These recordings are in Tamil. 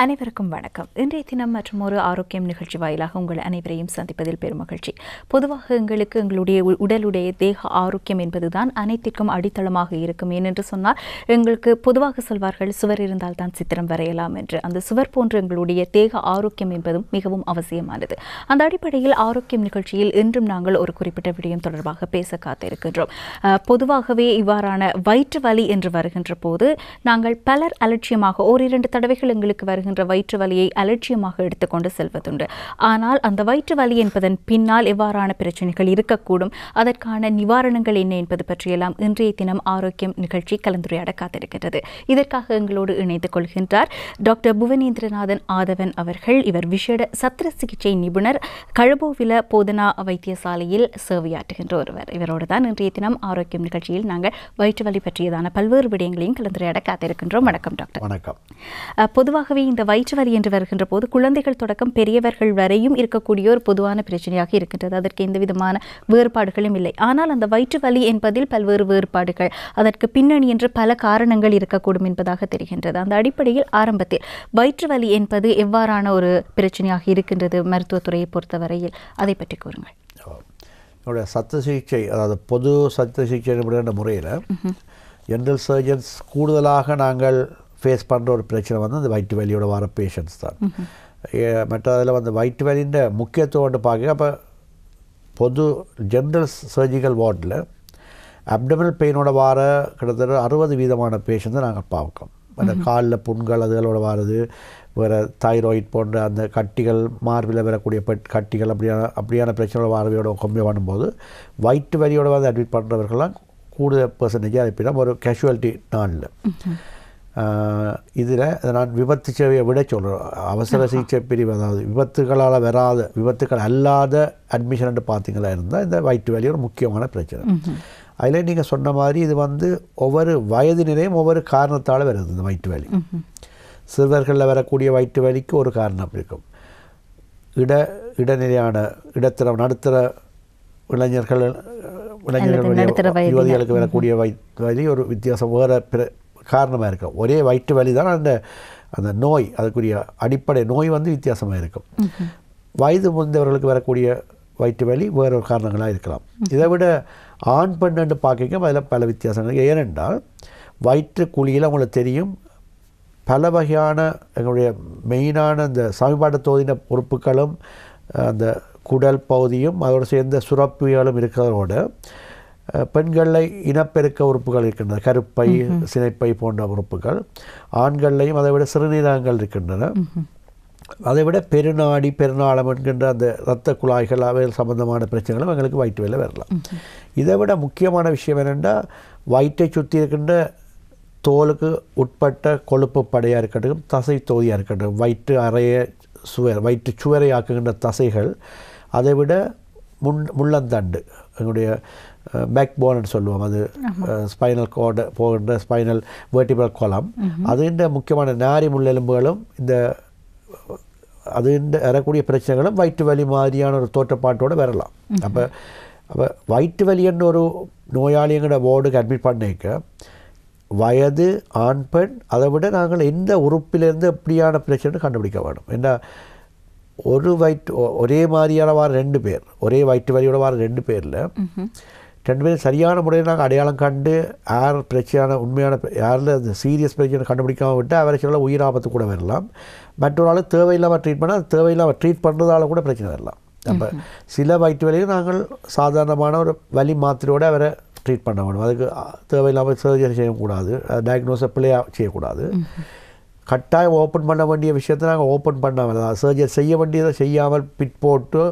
அனைவருக்கும் வணக்கம். இன்றைய தினம் மற்றும் ஒரு ஆரோக்கியம் நிகழ்ச்சி வாயிலாக உங்கள் அனைவரையும் சந்திப்பதில் பெருமகிழ்ச்சி. பொதுவாக எங்களுடைய உடலுடைய தேக ஆரோக்கியம் என்பதுதான் அனைத்திற்கும் அடித்தளமாக இருக்கும். ஏனென்று சொன்னால் எங்களுக்கு பொதுவாக சொல்வார்கள் சுவர் இருந்தால் தான் சித்திரம் வரையலாம் என்று. அந்த சுவர் போன்ற எங்களுடைய தேக ஆரோக்கியம் என்பதும் மிகவும் அவசியமானது. அந்த அடிப்படையில் ஆரோக்கியம் நிகழ்ச்சியில் இன்றும் நாங்கள் ஒரு குறிப்பிட்ட விடயம் தொடர்பாக பேச காத்திருக்கின்றோம். பொதுவாகவே இவ்வாறான வயிற்று வலி என்று வருகின்ற போது நாங்கள் பலர் அலட்சியமாக ஓரிரண்டு தடவைகள் எங்களுக்கு வருகின்ற வயிற்று வலியை அலட்சியமாக எடுத்துக்கொண்டு செல்வதுண்டு. ஆனால் அந்த வயிற்று வலி என்பதன் பின்னால் எவ்வாறான பிரச்சனைகள் இருக்கக்கூடும், அதற்கான நிவாரணங்கள் என்ன என்பது பற்றியெல்லாம் இன்றைய தினம் ஆரோக்கியம் நிகழ்ச்சி கலந்துரையாட காத்திருக்கிறது. இதற்காக எங்களோடு இணைந்து கொள்கின்றார் டாக்டர் புவனேந்திரநாதன் ஆதவன் அவர்கள். இவர் விசேட சத்திர சிகிச்சை நிபுணர், கழுபோவில போதனா வைத்தியசாலையில் சேவையாற்றுகின்ற ஒருவர். இவரோடு தான் இன்றைய தினம் ஆரோக்கியம் நிகழ்ச்சியில் நாங்கள் வயிற்று வலி பற்றியதான பல்வேறு விடயங்களையும் கலந்துரையாட காத்திருக்கின்றோம். வணக்கம் டாக்டர். வணக்கம். பொதுவாகவே இந்த வயிற்று வலி என்று வருகின்ற போது குழந்தைகள் தொடக்கம் பெரியவர்கள் வரையும் இருக்கக்கூடிய ஒரு பொதுவான பிரச்சனையாக இருக்கின்றது. அதற்கு எந்த விதமான வேறுபாடுகளும் இல்லை. ஆனால் அந்த வயிற்று வலி என்பதில் பல்வேறு வேறுபாடுகள், அதற்கு பின்னணி என்று பல காரணங்கள் இருக்கக்கூடும் என்பதாக தெரிகின்றது. அந்த அடிப்படையில் ஆரம்பத்தில் வயிற்று வலி என்பது எவ்வாறான ஒரு பிரச்சனையாக இருக்கின்றது மருத்துவத்துறையை பொறுத்தவரையில், அதை பற்றி கூறுங்கள். என்னுடைய சத்த சிகிச்சை, அதாவது பொது சத்த சிகிச்சை என்ற முறையில் ஜென்ரல் சர்ஜன்ஸ் கூடுதலாக நாங்கள் ஃபேஸ் பண்ணுற ஒரு பிரச்சனை வந்து அந்த வயிற்று வலியோட வர பேஷண்ட்ஸ் தான். மற்றதில் வந்து வயிற்று வலின்ற முக்கியத்துவம் பார்க்க, அப்போ பொது ஜென்ரல் சர்ஜிக்கல் வார்டில் அப்டமினல் பெயினோட வார கிட்டத்தட்ட 60% பேஷண்ட்ஸை நாங்கள் பார்க்கோம். அந்த காலில் புண்கள் அதுகளோட வாரது, வேறு தைராய்ட் போன்ற அந்த கட்டிகள், மார்பில் வரக்கூடிய கட்டிகள், அப்படியான பிரச்சனையோட வாரவையோட கம்பேர் பண்ணும்போது வயிற்று வலியோட வந்து அட்மிட் பண்ணுறவர்கள்லாம் கூடுதல் பெர்சன்டேஜாக அனுப்பினோம் ஒரு கேஷுவாலிட்டி நாளில். இதில் நான் விபத்து சேவையை விட சொல்கிறேன். அவசர சிகிச்சை பிரிவு, அதாவது விபத்துகளால் வராத, விபத்துக்கள் அல்லாத அட்மிஷன் பார்த்தீங்களா இருந்தால் இந்த வயிற்று வலி ஒரு முக்கியமான பிரச்சனை. அதில் நீங்கள் சொன்ன மாதிரி இது வந்து ஒவ்வொரு வயதினரையும் ஒவ்வொரு காரணத்தால் வருது. இந்த வயிற்று வலி சிறுவர்களில் வரக்கூடிய வயிற்று வலிக்கு ஒரு காரணம் இருக்கும். இடைநிலையான நடுத்தர இளைஞர்கள் யுவதிகளுக்கு வரக்கூடிய வயிற்று வலி ஒரு வித்தியாசம், வேறு காரணமாக இருக்கும். ஒரே வயிற்று வலி தான் அந்த நோய், அதுக்குரிய அடிப்படை நோய் வந்து வித்தியாசமாக இருக்கும். வயது முதிர்ந்தவர்களுக்கு வரக்கூடிய வயிற்று வலி வேறு ஒரு காரணங்களாக இருக்கலாம். இதை விட ஆண் பெண் என்று பார்க்க அதில் பல வித்தியாசங்கள். ஏனென்றால் வயிற்று குழியில் உங்களுக்கு தெரியும் பல வகையான எங்களுடைய மெயினான இந்த சமீபாட்ட தொகுதின உறுப்புகளும் அந்த குடல் பகுதியும் அதோடு சேர்ந்த சுரப்பிகளும் இருக்கிறதோட பெண்களில் இனப்பெருக்க உறுப்புகள் இருக்கின்றன, கருப்பை, சினைப்பை போன்ற உறுப்புகள். ஆண்கள்லையும் அதை விட சிறுநீரகங்கள் இருக்கின்றன. அதை விட பெருநாடி, பெருநாளம் என்கின்ற அந்த இரத்த குழாய்கள், அவைகள் சம்பந்தமான பிரச்சனைகளும் எங்களுக்கு வயிற்று வலியில் வரலாம். இதை விட முக்கியமான விஷயம் என்னென்றால் வயிற்றை சுற்றி இருக்கின்ற தோலுக்கு உட்பட்ட கொழுப்பு படையாக இருக்கட்டும், தசை தொகுதியாக இருக்கட்டும், வயிற்று வயிற்று சுவரை ஆக்குகின்ற தசைகள், அதை விட முள்ளந்தண்டு, எங்களுடைய பேக் போன்னு சொல்லுவோம், அது ஸ்பைனல் கோடு போகின்ற ஸ்பைனல் வெர்டிபிரல் கோலம், அதுன்ற முக்கியமான நாரி முள்ளெலும்புகளும் இந்த அது வரக்கூடிய பிரச்சனைகளும் வயிற்று வலி மாதிரியான ஒரு தோற்றப்பாட்டோடு வரலாம். அப்போ வயிற்று வலின்னு ஒரு நோயாளிங்கிற வார்டுக்கு அட்மிட் பண்ணிக்க வயது, ஆண் பெண், அதை விட நாங்கள் எந்த உறுப்பிலேருந்து எப்படியான பிரச்சனை கண்டுபிடிக்க வேணும். ஏன்னா ஒரே மாதிரியான வார 2 பேர், ஒரே வயிற்று வலியோட வார 2 பேரில் 2 பேரும் சரியான முறையில் நாங்கள் அடையாளம் கண்டு யார் பிரச்சனையான உண்மையான யாரில் அந்த சீரியஸ் பிரச்சனை கண்டுபிடிக்காமல் விட்டு அவரை சொல்ல உயிராபத்து கூட வரலாம். மற்றொரு ஆள் தேவையில்லாமல் ட்ரீட் பண்ணால் தேவையில்லாமல் ட்ரீட் பண்ணுறதால கூட பிரச்சனை வரலாம். அப்போ சில வயிற்று வலியும் நாங்கள் சாதாரணமான ஒரு வலி மாத்திரையோடு அவரை ட்ரீட் பண்ண வேணும். அதுக்கு தேவையில்லாமல் சர்ஜரி செய்யக்கூடாது, டயக்னோஸை பிள்ளையாக செய்யக்கூடாது. கட்டாயம் ஓப்பன் பண்ண வேண்டிய விஷயத்தை நாங்கள் ஓப்பன் பண்ணாமல், சர்ஜரி செய்ய வேண்டியதை செய்யாமல் பிட் போட்டு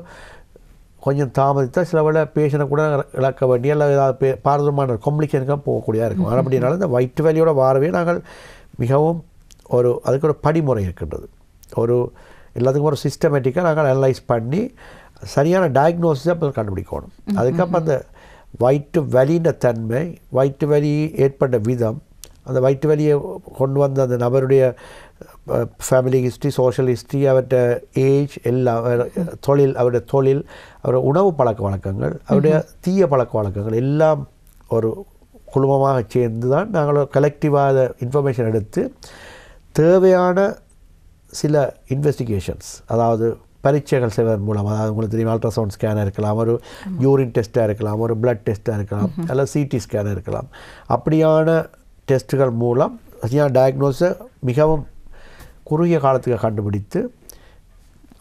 கொஞ்சம் தாமதித்தால் சில வேளை பேஷண்ட்டை கூட இழக்க வேண்டிய இல்லை ஏதாவது பாரதமான காம்ப்ளிகேஷனுக்காக போகக்கூடியதாக இருக்கும். ஆனால் அப்படின்னால இந்த வயிற்று வலியோட வாரவே நாங்கள் மிகவும் அதுக்கு ஒரு படிமுறை இருக்கின்றது. எல்லாத்துக்கும் ஒரு சிஸ்டமேட்டிக்காக நாங்கள் அனலைஸ் பண்ணி சரியான டயக்னோசிஸை அப்போ கண்டுபிடிக்கணும். அதுக்கப்புறம் அந்த வயிற்று வலின்ற தன்மை, வயிற்று வலி ஏற்பட்ட விதம், அந்த வயிற்று வலியை கொண்டு வந்த அந்த நபருடைய ஃபேமிலி ஹிஸ்ட்ரி, சோஷியல் ஹிஸ்ட்ரி, அவருடைய ஏஜ், எல்லாம் அவருடைய தொழில், அவருடைய உணவு பழக்க வழக்கங்கள், அவருடைய தீய பழக்க வழக்கங்கள் எல்லாம் ஒரு குழுமமாக சேர்ந்து தான் நாங்கள் கலெக்டிவாக இன்ஃபர்மேஷன் எடுத்து தேவையான சில இன்வெஸ்டிகேஷன்ஸ், அதாவது பரீட்சைகள் செய்வதன் மூலம், அதாவது உங்களுக்கு தெரியும் அல்ட்ராசவுண்ட் ஸ்கேனாக இருக்கலாம், ஒரு யூரின் டெஸ்ட்டாக இருக்கலாம், ஒரு பிளட் டெஸ்ட்டாக இருக்கலாம், அல்லது சிடி ஸ்கேனாக இருக்கலாம். அப்படியான டெஸ்ட்டுகள் மூலம் சரியான டயக்னோஸை மிகவும் குறுகிய காலத்துக்கு கண்டுபிடித்து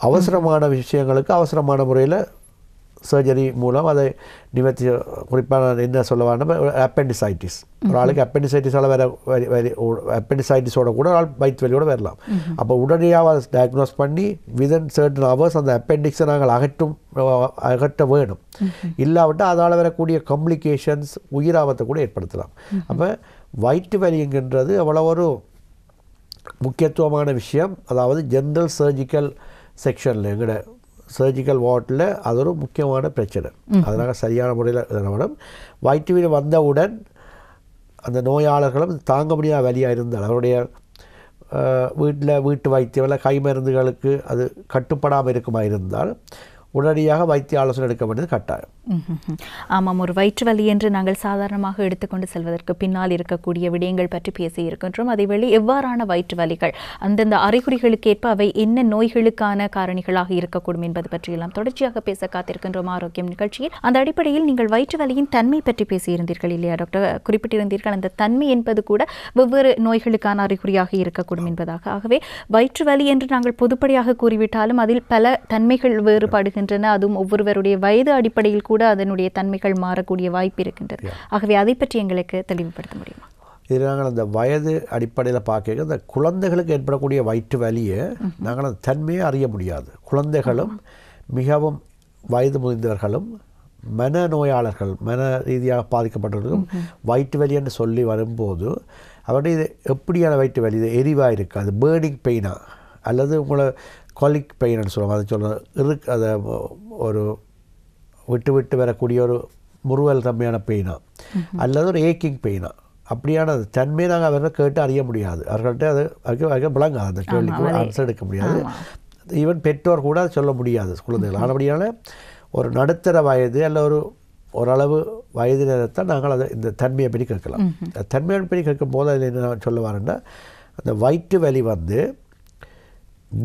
அவசரமான விஷயங்களுக்கு அவசரமான முறையில் சர்ஜரி மூலம் அதை நிவர்த்தி. குறிப்பாக என்ன சொல்லுவாங்கன்னா அப்பெண்டிசைட்டிஸ், ஒரு ஆளுக்கு அப்பெண்டிசைட்டிஸால் அப்பெண்டிசைட்டிஸோட கூட ஆள் வயிற்று வலியோடு வரலாம். அப்போ உடனடியாக அதை டயக்னோஸ் பண்ணி விதின் சர்டன் ஹவர்ஸ் அந்த அப்பெண்டிக்ஸை நாங்கள் அகற்ற வேணும். இல்லாவிட்டால் அதால் வரக்கூடிய காம்ப்ளிகேஷன்ஸ் உயிராபத்தை கூட ஏற்படுத்தலாம். அப்போ வயிற்று வலிங்கிறது அவ்வளோ ஒரு முக்கியத்துவமான விஷயம். அதாவது ஜென்ரல் சர்ஜிக்கல் செக்ஷனில் எங்களோட சர்ஜிக்கல் வார்டில் அது ஒரு முக்கியமான பிரச்சனை. அதனால் சரியான முறையில் வயிற்று வலி வந்தவுடன் அந்த நோயாளர்களும் தாங்க முடியாத வலியாக இருந்தால் அவருடைய வீட்டு வைத்தியம் கை மருந்துகளுக்கு அது கட்டுப்படாமல் இருக்குமா இருந்தால் உடனடியாக வைத்திய ஆலோசனை எடுக்க வேண்டியது கட்டாயம். ஆமாம், ஒரு வயிற்று வலி என்று நாங்கள் சாதாரணமாக எடுத்துக்கொண்டு செல்வதற்கு பின்னால் இருக்கக்கூடிய விடயங்கள் பற்றி பேசி இருக்கின்றோம். அதேவேளை எவ்வாறான வயிற்று வலிகள், அந்தந்த அறிகுறிகளுக்கு ஏற்ப அவை என்ன நோய்களுக்கான காரணிகளாக இருக்கக்கூடும் என்பது பற்றியெல்லாம் தொடர்ச்சியாக பேச காத்திருக்கின்றோம் ஆரோக்கியம் நிகழ்ச்சியில். அந்த அடிப்படையில் நீங்கள் வயிற்று வலியின் தன்மை பற்றி பேசியிருந்தீர்கள் இல்லையா டாக்டர்? குறிப்பிட்டிருந்தீர்கள் அந்த தன்மை என்பது கூட வெவ்வேறு நோய்களுக்கான அறிகுறியாக இருக்கக்கூடும் என்பதாக. ஆகவே வயிற்று வலி என்று நாங்கள் பொதுப்படையாக கூறிவிட்டாலும் அதில் பல தன்மைகள் வேறுபடுகின்றன. அதுவும் ஒவ்வொருவருடைய வயது அடிப்படையில் கூட அதனுடைய தன்மைகள் மாறக்கூடிய வாய்ப்பு இருக்கின்றது. ஆகவே அதை பற்றி எங்களுக்கு தெளிவுபடுத்த முடியுமா? இதில் நாங்கள் அந்த வயது அடிப்படையில் பார்க்க அந்த குழந்தைகளுக்கு ஏற்படக்கூடிய வயிற்று வலியை நாங்கள் அந்த தன்மையை அறிய முடியாது. குழந்தைகளும் மிகவும் வயது முதிர்ந்தவர்களும் மனநோயாளர்கள், மன ரீதியாக பாதிக்கப்பட்டவர்களும் வயிற்று வலி என்று சொல்லி வரும்போது அவருடைய இது எப்படியான வயிற்று வலி, இது எரிவாக இருக்காது, பேர்னிங் பெயினா அல்லது உங்களை காலிக் பெயின்னு சொல்லுவாங்க, அதை சொல்ல அதை ஒரு விட்டு விட்டு வரக்கூடிய ஒரு முறுவல் தன்மையான பெயினா அல்லது ஒரு ஏக்கிங் பெயினா, அப்படியான தன்மையை நாங்கள் அவர்களை கேட்டு அறிய முடியாது. அவர்கள்ட்ட அது விளங்காது, அந்த கேள்விக்கு ஆன்சர் எடுக்க முடியாது. ஈவன் பெற்றோர் கூட சொல்ல முடியாது குழந்தைகள். ஆனபடியான ஒரு நடுத்தர வயது அல்ல ஓரளவு வயது நேரத்தான் நாங்கள் அதை இந்த தன்மையை பற்றி கேட்கலாம். தன்மையை பற்றி கேட்கும் போது அதில் என்ன சொல்ல வரேன்னா, அந்த வயிற்று வலி வந்து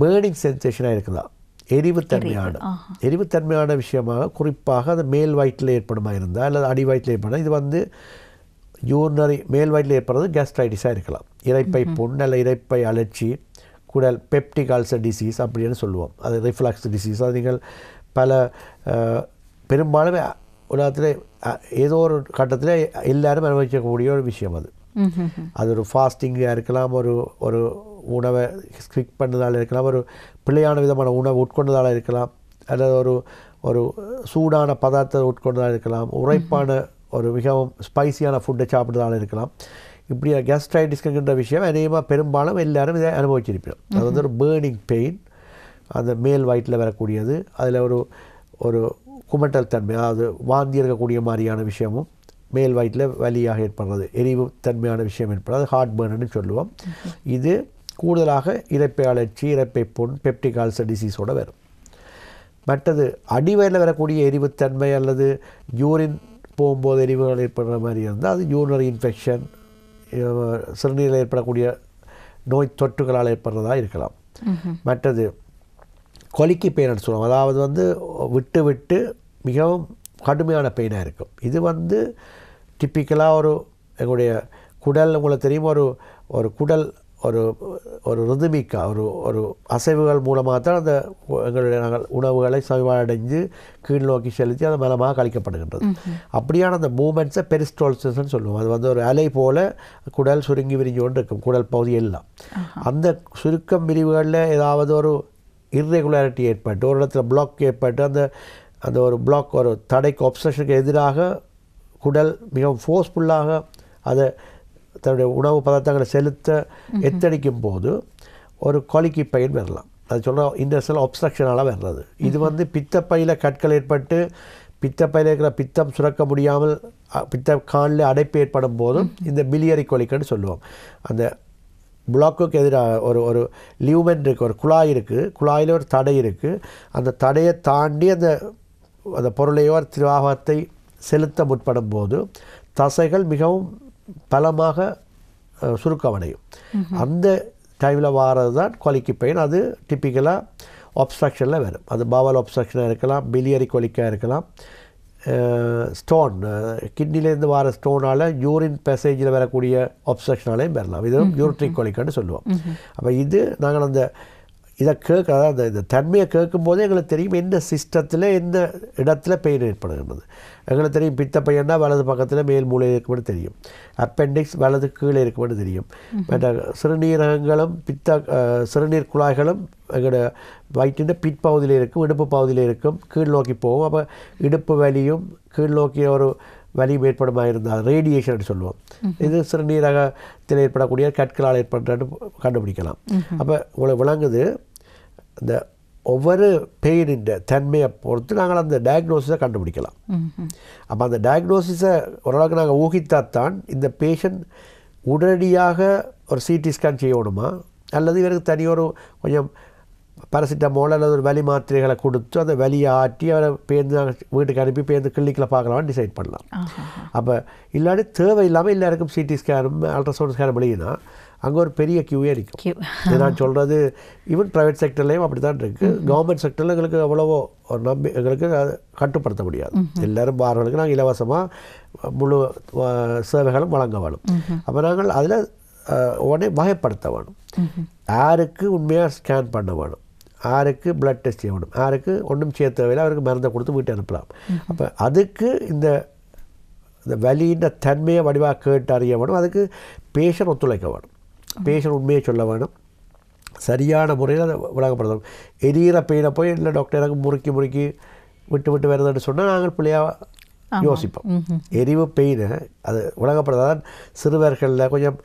பேர்னிங் சென்சேஷனாக இருக்குதா, எரிவுத்தன்மையான விஷயமாக குறிப்பாக அது மேல் வயிற்றில் ஏற்படுமா இருந்தால் அல்லது அடி வயிற்றில் ஏற்படும். இது வந்து யூரினரி மேல் வயிற்றில் ஏற்படுறது கேஸ்ட்ரைட்டிஸாக இருக்கலாம், இரைப்பை புண் அல்ல இரைப்பை அழற்சி, குடல் பெப்டிக் அல்சர் டிசீஸ் அப்படின்னு சொல்லுவோம். அது ரிஃப்ளக்ஸ் டிசீஸ். அது நீங்கள் பல பெரும்பாலும் உலகத்தில் ஏதோ ஒரு கட்டத்தில் எல்லாரும் அனுபவிக்கக்கூடிய ஒரு விஷயம். அது ஒரு ஃபாஸ்டிங்காக இருக்கலாம், ஒரு உணவை ஸ்கிப் பண்ணதால் இருக்கலாம், ஒரு பிள்ளையான விதமான உணவை உட்கொண்டதால் இருக்கலாம், அல்லது ஒரு சூடான பதார்த்தத்தை உட்கொண்டதால் இருக்கலாம், உரைப்பான ஒரு மிகவும் ஸ்பைசியான ஃபுட்டை சாப்பிட்றதால இருக்கலாம். இப்படி கேஸ்ட்ரைட்டிஸ்ங்கிற விஷயம் அநேகமாக பெரும்பாலும் எல்லாரும் இதை அனுபவிச்சிருப்போம். அது வந்து ஒரு பேர்னிங் பெயின், அந்த மேல் வயிற்றில் வரக்கூடியது. அதில் ஒரு குமட்டல் தன்மை, அதாவது வாந்தி இருக்கக்கூடிய மாதிரியான விஷயமும் மேல் வயிற்றில் வலியாக ஏற்படுறது, எரிவு தன்மையான விஷயம் ஏற்படுறது ஹார்ட் பர்ன்னு சொல்லுவோம். இது கூடுதலாக இரைப்பை அழற்சி, இரைப்பை புண், பெப்டிக் அல்சர் டிசீஸோடு வரும். மற்றது அடிவயிறில் வரக்கூடிய எரிவுத்தன்மை அல்லது யூரின் போகும்போது எரிவுகள் ஏற்படுற மாதிரி இருந்தால் அது யூரினரி இன்ஃபெக்ஷன், சிறுநீரில் ஏற்படக்கூடிய நோய் தொற்றுகளால் ஏற்படுறதா இருக்கலாம். மற்றது கொலிக்கி பெயின் சொல்லுவோம், அதாவது வந்து விட்டு விட்டு மிகவும் கடுமையான பெயினாக இருக்கும். இது வந்து டிப்பிக்கலாக எங்களுடைய குடல், உங்களுக்கு தெரியும், ஒரு குடல் ஒரு ரிதமிக்காக ஒரு அசைவுகள் மூலமாக தான் அந்த எங்களுடைய நாங்கள் உணவுகளை சமஅடைஞ்சு கீழ் நோக்கி செலுத்தி அது மலமாக கழிக்கப்படுகின்றது. அப்படியான அந்த மூமெண்ட்ஸை பெரிஸ்டால்சிஸ்ன்னு சொல்லுவோம். அது வந்து ஒரு அலை போல் குடல் சுருங்கி விரிஞ்சு கொண்டு இருக்கும், குடல் பகுதி எல்லாம். அந்த சுருக்கம் விரிவுகளில் ஏதாவது ஒரு இர்ரெகுலாரிட்டி ஏற்பட்டு ஒரு இடத்துல பிளாக் ஏற்பட்டு அந்த ஒரு பிளாக் ஒரு தடைக்கு ஒப்சஷனுக்கு எதிராக குடல் மிகவும் ஃபோர்ஸ்ஃபுல்லாக அதை தன்னுடைய உணவு பதார்த்தங்களை செலுத்த எத்தடிக்கும் போது ஒரு கொலிக்கி பெயின் வரலாம். அது சொல்கிறோம் இன்டர்சல் ஒப்ஸ்ட்ரக்ஷனால் வர்றது. இது வந்து பித்தப்பையில் கற்கள் ஏற்பட்டு பித்தப்பையில் இருக்கிற பித்தம் சுரக்க முடியாமல் பித்த காலில் அடைப்பு ஏற்படும் போதும் இந்த பிலியரி கொலிக்குன்னு சொல்லுவோம். அந்த பிளாக்குக்கு எதிராக ஒரு லியூமென் இருக்குது, ஒரு குழாய் இருக்குது, குழாயில் ஒரு தடை இருக்குது. அந்த தடையை தாண்டி அந்த பொருளையோ திராவகத்தை செலுத்த முற்படும் போது தசைகள் மிகவும் பலமாக சுருக்கமடையும். அந்த டைமில் வாரது தான் கொலிக்கு பெயின். அது டிப்பிக்கலாக ஒப்ஸ்ட்ரக்ஷனில் வரும். அது பவல் ஒப்ஸ்ட்ரக்ஷனாக இருக்கலாம், பிலியரி கொலிக்காக இருக்கலாம், ஸ்டோன் கிட்னிலேருந்து வர ஸ்டோனால் யூரின் பேசேஜில் வரக்கூடிய ஒப்ஸ்ட்ரக்ஷனாலேயும் வரலாம். இது யூரிட்ரிக் கொலிக்கான்னு சொல்லுவோம். அப்போ இது நாங்கள் அந்த இதை அதாவது இந்த தன்மையை கேட்கும்போதே எங்களுக்கு தெரியும் எந்த சிஸ்டத்தில் எந்த இடத்துல பெயின் ஏற்படுகின்றது. எங்களுக்கு தெரியும் பித்த பையன்னா வலது பக்கத்தில் மேல் மூலையில் இருக்குமென்னு தெரியும், அப்பெண்டிக்ஸ் வலது கீழே இருக்குமென்னு தெரியும், மற்ற சிறுநீரகங்களும் சிறுநீர் குழாய்களும் எங்களோட வயிற்றின் பிற்பகுதியில் இருக்கும், இடுப்பு பகுதியில் இருக்கும், கீழ் நோக்கி போகும். அப்போ இடுப்பு வலியும் கீழ் நோக்கி ஒரு வலியும் ஏற்படுமா இருந்தால் ரேடியேஷன் சொல்லுவோம். இது சிறுநீரகத்தில் ஏற்படக்கூடிய கற்களால் ஏற்பட்டு கண்டுபிடிக்கலாம். அப்போ உங்களுக்கு விளங்குது இந்த ஒவ்வொரு பெயினின் தன்மையை பொறுத்து நாங்கள் அந்த டயக்னோசிஸை கண்டுபிடிக்கலாம். அப்போ அந்த டயக்னோசிஸை ஓரளவுக்கு நாங்கள் ஊகித்தாத்தான் இந்த பேஷண்ட் உடனடியாக ஒரு சிடி ஸ்கேன் செய்யணுமா அல்லது இவருக்கு தனியொரு கொஞ்சம் பாராசிட்டமால் அல்லது ஒரு வலி மாத்திரைகளை கொடுத்து அந்த வலியை ஆட்டி அவரை பேருந்து நாங்கள் வீட்டுக்கு அனுப்பி பேருந்து கிளினிக்கில் பார்க்கலாம்னு டிசைட் பண்ணலாம். அப்போ இல்லாட்டி தேவையில்லாமல் எல்லாருக்கும் சிடி ஸ்கேனும் அல்ட்ராசவுண்ட் ஸ்கேனும் வெளியினா அங்கே ஒரு பெரிய கியூவே இருக்கும். நான் சொல்கிறது ஈவன் ப்ரைவேட் செக்டர்லேயும் அப்படி தான் இருக்குது. கவர்மெண்ட் செக்டரில் எங்களுக்கு அவ்வளவோ ஒரு எங்களுக்கு அதை கட்டுப்படுத்த முடியாது. எல்லோரும் பார்களுக்கு நாங்கள் இலவசமாக முழு சேவைகளும் வழங்க வேணும். அப்போ நாங்கள் அதில் உடனே வகைப்படுத்த வேணும். யாருக்கு உண்மையாக ஸ்கேன் பண்ண வேணும், யாருக்கு பிளட் டெஸ்ட் செய்ய வேணும், யாருக்கு ஒன்றும் செய்ய தேவையில்லை, அவருக்கு மருந்தை கொடுத்து வீட்டு அனுப்பலாம். அப்போ அதுக்கு இந்த வலியின் தன்மையை வடிவாக கேட்டு அறிய வேணும். அதுக்கு பேஷண்ட் ஒத்துழைக்க வேணும், பேஷண்ட் உண்மையை சொல்ல வேணும், சரியான முறையில் அதை விளங்கப்படுத்தணும். எரியிற பெயினை போய் இல்லை டாக்டர் எனக்கு முறுக்கி விட்டு வருதுன்னு சொன்னால் நாங்கள் பிள்ளையாக யோசிப்போம். எரிவு பெயினை அது விளங்கப்படுறதான் சிறுவர்களில் கொஞ்சம்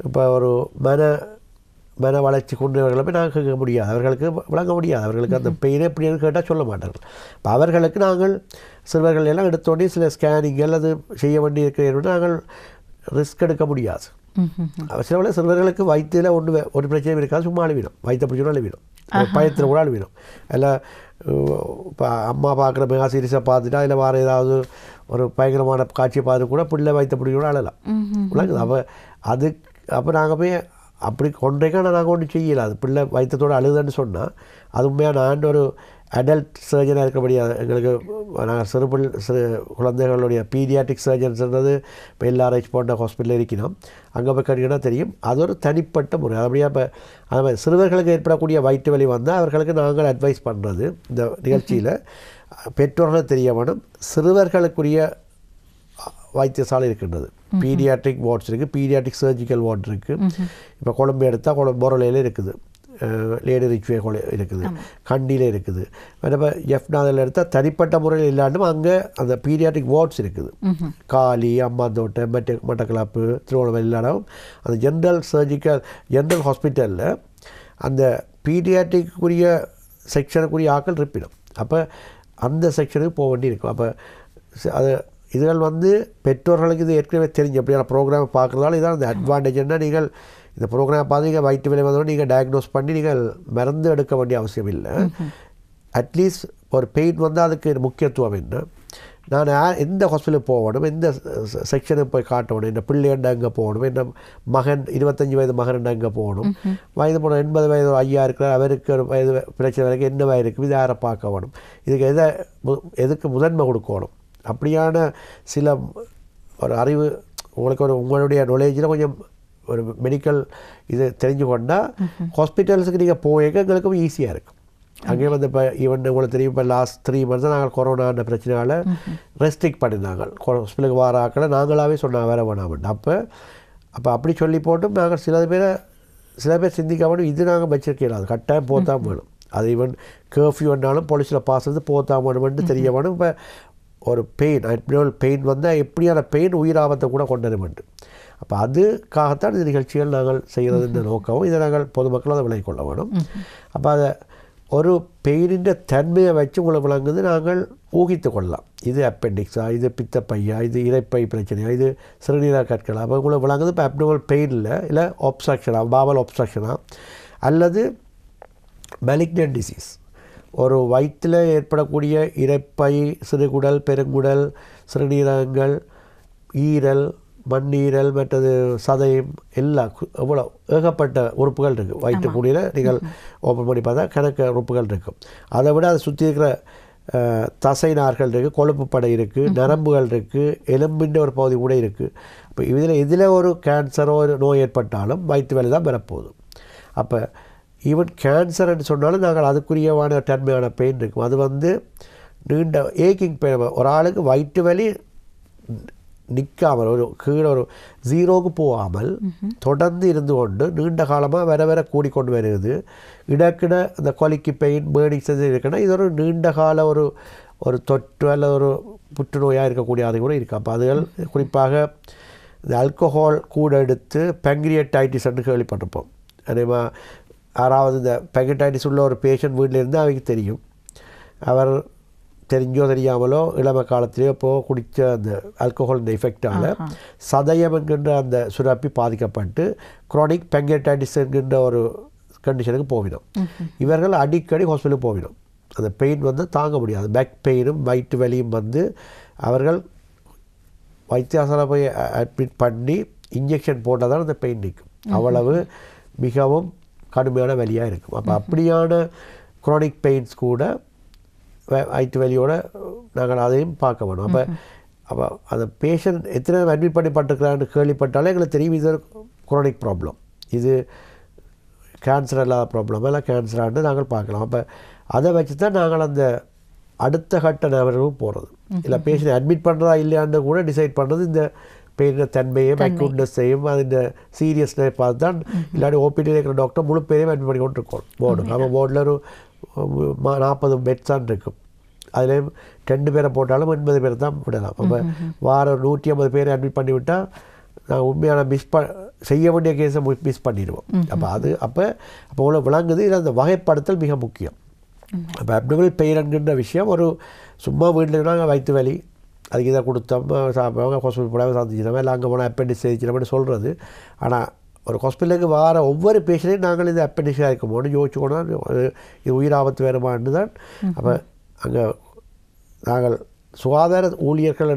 இப்போ ஒரு மன வளர்ச்சி கொண்டவர்களை போய் நாங்கள் கேட்க முடியாது, அவர்களுக்கு விளங்க முடியாது, அவர்களுக்கு அந்த பெயினை எப்படின்னு கேட்டால் சொல்ல மாட்டார்கள். இப்போ அவர்களுக்கு நாங்கள் சிறுவர்கள் எல்லாம் எடுத்தோடனே சில ஸ்கேனிங் அல்லது செய்ய வேண்டி இருக்கிற நாங்கள் ரிஸ்க் எடுக்க முடியாது. சில வேலை சிறுவர்களுக்கு வயிற்றில் ஒரு பிரச்சனையும் இருக்காது, சும்மா அழுவிடும், வயிற்றை பிடிச்சோன்னா அழுவிடும், பயத்தில் கூட அழுவிடும். இல்லை இப்போ அம்மா பார்க்குற மெகா சீரியஸாக பார்த்துட்டா அதில் வேறு ஏதாவது ஒரு பயங்கரமான காட்சியை பார்த்து கூட பிள்ளை வயிற்றை பிடிக்க கூட அழலாம். விளங்குது. அப்போ நாங்கள் போய் அப்படி கொண்டைக்கான நாங்கள் ஒன்றும் செய்யலை. அது பிள்ளை வயிற்றத்தோடு அழுதுன்னு சொன்னால் அது உண்மையாக நான் ஒரு அடல்ட் சர்ஜனாக இருக்க முடியாது. எங்களுக்கு நாங்கள் சிறு குழந்தைகளுடைய பீடியாட்ரிக் சர்ஜன்ஸ்ன்றது இப்போ எல்ஆர்ஹெச் போன்ற ஹாஸ்பிட்டலில் இருக்கணும். அங்கே போய் கேட்டிங்கன்னா தெரியும், அது ஒரு தனிப்பட்ட முறை. அப்படியே இப்போ அது மாதிரி சிறுவர்களுக்கு ஏற்படக்கூடிய வயிற்று வலி வந்தால் அவர்களுக்கு நாங்கள் அட்வைஸ் பண்ணுறது இந்த நிகழ்ச்சியில் பெற்றோர்கள் தெரிய வேணும். சிறுவர்களுக்குரிய வைத்தியசாலை இருக்கின்றது, பீடியாட்ரிக் வார்ட்ஸ் இருக்குது, பீடியாட்ரிக் சர்ஜிக்கல் வார்டு இருக்குது. இப்போ கொழும்பு எடுத்தால் பொருளையில் இருக்குது, லேடி ரிச்வே இருக்குது, கண்டியில் இருக்குது. இப்போ எஃப்னாதில் எடுத்தால் தனிப்பட்ட முறையில் இல்லாண்டும் அங்கே அந்த பீடியாட்ரிக் வார்ட்ஸ் இருக்குது. காலி, அம்மாந்தோட்டை, மட்டக்களப்பு, திருவண்ணாமலை இல்லாடும் அந்த ஜென்ரல் ஹாஸ்பிட்டலில் அந்த பீடியாட்ரிக்குரிய செக்ஷனுக்குரிய ஆக்கள் இருப்பிடும். அப்போ அந்த செக்ஷனுக்கு போக வேண்டி இருக்கும். அப்போ அது இதுகள் பெற்றோர்களுக்கு இது ஏற்கனவே தெரிஞ்சு அப்படியான ப்ரோக்ராமை பார்க்குறதால இதான் அந்த அட்வான்டேஜ். என்ன, நீங்கள் இந்த ப்ரோக்ராம் பார்த்து நீங்கள் வயிற்று வலி வந்தோடனே நீங்கள் டயக்னோஸ் பண்ணி நீங்கள் மருந்து எடுக்க வேண்டிய அவசியம் இல்லை. அட்லீஸ்ட் ஒரு பெயின் வந்தால் அதுக்கு முக்கியத்துவம் என்ன, நான் எந்த ஹாஸ்பிட்டலுக்கு போகணும், எந்த செக்ஷனுக்கு போய் காட்டணும், என்ன பிள்ளைண்ட அங்கே போகணும், என்ன மகன் 25 வயது மகன் அங்கே போகணும், வயது போன 80 வயது ஐயா இருக்கிறார், அவருக்கு ஒரு வயது பிரச்சனை வரைக்கும் என்ன வயது இருக்குது, இது யாரை பார்க்க வேணும், இதுக்கு எதுக்கு முதன்மை கொடுக்கணும். அப்படியான சில ஒரு அறிவு உங்களுக்கு உங்களுடைய நாலேஜில் கொஞ்சம் ஒரு மெடிக்கல் இது தெரிஞ்சு கொண்டால் ஹாஸ்பிட்டல்ஸுக்கு நீங்கள் போயிருக்க எங்களுக்கும் ஈஸியாக இருக்கும். அங்கேயும் இப்போ ஈவன் உங்களுக்கு தெரியும், இப்போ லாஸ்ட் 3 months நாங்கள் கொரோனான்ற பிரச்சனையால் ரெஸ்ட்ரிக்ட் பண்ணியிருந்தாங்க. ஹாஸ்பிட்டலுக்கு வர ஆக்களை நாங்களாகவே சொன்னாங்க வேற வேணாமட்டு. அப்போ அப்படி சொல்லி போட்டும் நாங்கள் சில பேர் சிந்திக்க வேணும், இது நாங்கள் வச்சிருக்கலாம், அது கட்டாயம் போத்தான் வேணும். அது ஈவன் கர்ஃப்யூ வந்தாலும் போலீஸில் பாஸ் போத்தான் வேணுமென்று தெரிய வேணும். இப்போ ஒரு பெயின் வந்தால் எப்படியான பெயின் உயிராபத்தை கூட கொண்டு வேண்டும். அப்போ அதுக்காகத்தான் இந்த நிகழ்ச்சிகள் நாங்கள் செய்கிறது நோக்கவும் இதை நாங்கள் பொதுமக்களும் அதை விளங்கிக் கொள்ள வேணும். அப்போ அதை ஒரு பெயினின் தன்மையை வச்சு உங்களை விளங்குது நாங்கள் ஊகித்து கொள்ளலாம். இது அப்பெண்டிக்ஸா, இது பித்தப்பையா, இது இரைப்பை பிரச்சனையா, இது சிறுநீரக கற்களா. அப்போ உங்களை விளங்குது இப்போ அப்டோமல் பெயினில் இல்லை ஒப்ஸ்ட்ரக்ஷனா, பாவல் ஒப்ஸ்ட்ரக்ஷனா அல்லது மெலிக்னன்ட் டிசீஸ், ஒரு வயிற்றில் ஏற்படக்கூடிய இரைப்பை, சிறுகுடல், பெருங்குடல், சிறுநீரகங்கள், ஈரல், மண்ணீரல் மற்றது சதையும் எல்லாம் எவ்வளோ ஏகப்பட்ட உறுப்புகள் இருக்குது. வயிற்றுக்குடியில் நீங்கள் ஓப்பன் பண்ணி பார்த்தா கணக்கு உறுப்புகள் இருக்கும். அதை விட அதை சுற்றி இருக்கிற தசை நார்கள் இருக்குது, கொழுப்பு படை இருக்குது, நரம்புகள் இருக்குது, எலும்பின்ற ஒரு பகுதி கூட இருக்குது. இப்போ இதில் ஒரு கேன்சரோ ஒரு நோய் ஏற்பட்டாலும் வயிற்று வலி தான் பெறப்போகுது. அப்போ ஈவன் கேன்சர்ன்னு சொன்னாலும் நாங்கள் அதுக்குரியவான தன்மையான பெயின் இருக்கும். அது வந்து நீண்ட ஏக்கிங் பெயின். ஒரு ஆளுக்கு வயிற்று வலி நிற்காமல் ஒரு கீழே ஒரு 0க்கு போகாமல் தொடர்ந்து இருந்து கொண்டு நீண்ட காலமாக வர கூடிக்கொண்டு வருகிறது. இடக்கிட இந்த கொலிக்கு பெயின் பேர்னிங் செஞ்சு இருக்குன்னா இது ஒரு நீண்ட கால ஒரு தொற்று அல்லது ஒரு புற்றுநோயாக இருக்கக்கூடிய அது கூட இருக்குது. அப்போ அதுகள் குறிப்பாக இந்த ஆல்கஹால் கூட எடுத்து பெங்க்ரியடைட்டிஸ்ன்னு கேள்விப்பட்டிருப்போம். அதேமா யாராவது இந்த பெங்க்ரியடைட்டிஸ் உள்ள ஒரு பேஷண்ட் வீட்டில் இருந்து அவருக்கு தெரியும். அவர் தெரிஞ்சோ தெரியாமலோ இளம காலத்திலேயோ இப்போது குடித்த அந்த ஆல்கஹால் எஃபெக்டால் சதயம் என்கின்ற அந்த சுரப்பி பாதிக்கப்பட்டு குரானிக் பெங்க்ரியடைட்டிஸ் என்கின்ற ஒரு கண்டிஷனுக்கு போவிடும். இவர்கள் அடிக்கடி ஹாஸ்பிட்டலுக்கு போவிடும். அந்த பெயின் வந்து தாங்க முடியாது. பேக் பெயினும் வயிற்று வலியும் வந்து அவர்கள் வைத்தியசாலை போய் அட்மிட் பண்ணி இன்ஜெக்ஷன் போட்டால் தான் அந்த பெயின் நிற்கும். அவ்வளவு மிகவும் கடுமையான வலியாக இருக்கும். அப்போ அப்படியான குரானிக் பெயின்ஸ் கூட வயிற்று வலியோடு நாங்கள் அதையும் பார்க்க வேணும். அப்போ அந்த பேஷண்ட் எத்தனை அட்மிட் பண்ணி பட்டிருக்கிறான்னு கேள்விப்பட்டாலே எங்களுக்கு தெரியும் இது ஒரு குரானிக் ப்ராப்ளம், இது கேன்சர் இல்லாத ப்ராப்ளம் எல்லாம் கேன்சரான்னு நாங்கள் பார்க்கலாம். அப்போ அதை வச்சு தான் நாங்கள் அந்த அடுத்த கட்ட நபர்களும் போகிறது. இல்லை பேஷண்ட் அட்மிட் பண்ணுறதா இல்லையான்னு கூட டிசைட் பண்ணுறது இந்த பெயின தன்மையும் அக்யூட்னஸையும் அதில் சீரியஸ்னஸ் பார்த்து தான். இல்லாட்டி ஓபிடியில் இருக்கிற டாக்டர் முழு பேரையும் அட்மிட் பண்ணி கொண்டு இருக்கோம். போர்டு நம்ம போர்டில் ஒரு 40 பெட்ஸ் தான் இருக்கும். அதுலேயும் 2 பேரை போட்டாலும் 80 பேர் தான் விடலாம். அப்போ வாரம் 150 பேரை அட்மிட் பண்ணி விட்டால் நாங்கள் உண்மையான செய்ய வேண்டிய கேஸை மிஸ் பண்ணிடுவோம். அப்போ உங்களை விளங்குது. இது அந்த வகைப்படுத்தல் மிக முக்கியம். அப்போ அப்டோமினல் பெயின் என்கின்ற விஷயம் ஒரு சும்மா வீட்டில் நாங்கள் வயிற்று வலி அதுக்கு இதை கொடுத்தோம் சாப்பிடுவாங்க, ஹாஸ்பிட்டல் போடாமல் சாந்திச்சிடாமல் இல்லை அங்கே போனால் அப்பெண்டிக்ஸ் செய்திச்சிடாமல் சொல்கிறது. ஆனால் ஒரு ஹாஸ்பிட்டலுக்கு வார ஒவ்வொரு பேஷண்ட்டையும் நாங்கள் இது அப்பெண்டிக்ஸாக இருக்கும்போது யோசிச்சுக்கணும் இது உயிராபத்து வேறுமான்னு தான். அப்போ அங்கே நாங்கள் சுகாதார ஊழியர்கள்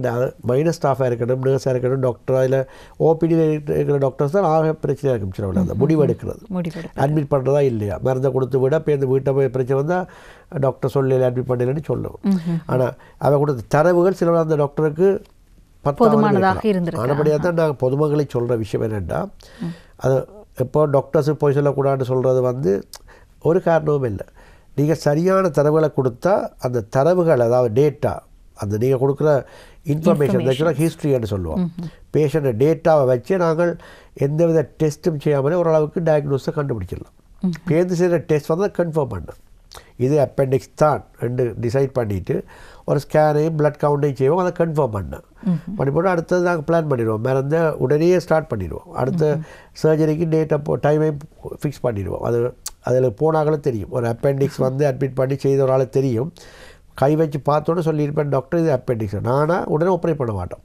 மைனஸ் ஸ்டாஃபாக இருக்கணும், நர்ஸாக இருக்கணும், டாக்டராக இல்லை ஓபிடியில் இருக்கிற டாக்டர்ஸ் தான் ஆக பிரச்சனையாக இருக்கும். சில அந்த முடிவெடுக்கிறது அட்மிட் பண்ணுறதா இல்லையா, மருந்தை கொடுத்து விட இப்போ இந்த வீட்டை போய் பிரச்சனை வந்தால் டாக்டர் சொல்லலை அட்மிட் பண்ணலன்னு சொல்லுவோம். ஆனால் அதை கொடுத்த தரவுகள் சில அந்த டாக்டருக்கு ஆனபடியாக தான் நாங்கள் பொதுமக்களை சொல்கிற விஷயம் என்னென்னா அது எப்போ டாக்டர்ஸுக்கு போய் சொல்லக்கூடாதுன்னு சொல்கிறது வந்து ஒரு காரணமும் இல்லை. நீங்கள் சரியான தரவுகளை கொடுத்தா அந்த தரவுகள் அதாவது டேட்டா அந்த நீங்கள் கொடுக்குற இன்ஃபர்மேஷன் ஆக்சுவலாக ஹிஸ்ட்ரின்னு சொல்லுவோம். பேஷண்ட்டை டேட்டாவை வச்சு நாங்கள் எந்தவித டெஸ்ட்டும் செய்யாமலே ஓரளவுக்கு டயக்னோஸை கண்டுபிடிச்சிடலாம். பேருந்து செய்கிற டெஸ்ட் வந்து கன்ஃபார்ம் பண்ண இது அப்பெண்டிக்ஸ் தான் ரெண்டு டிசைட் பண்ணிவிட்டு ஒரு ஸ்கேனையும் பிளட் கவுண்டையும் செய்வோம். அதை கன்ஃபார்ம் பண்ணி போட்டு அடுத்தது நாங்கள் பிளான் பண்ணிடுவோம். மறந்து உடனே ஸ்டார்ட் பண்ணிடுவோம். அடுத்த சர்ஜரிக்கு டேட்டை டைமையும் ஃபிக்ஸ் பண்ணிடுவோம். அதில் போனாங்களும் தெரியும். ஒரு அப்பெண்டிக்ஸ் வந்து அட்மிட் பண்ணி செய்த ஒரு ஆள் தெரியும். கை வச்சு பார்த்தோன்னு சொல்லியிருப்பேன் டாக்டர் இது அப்பெண்டிக்ஸ். நானாக உடனே ஆப்ரேட் பண்ண மாட்டோம்.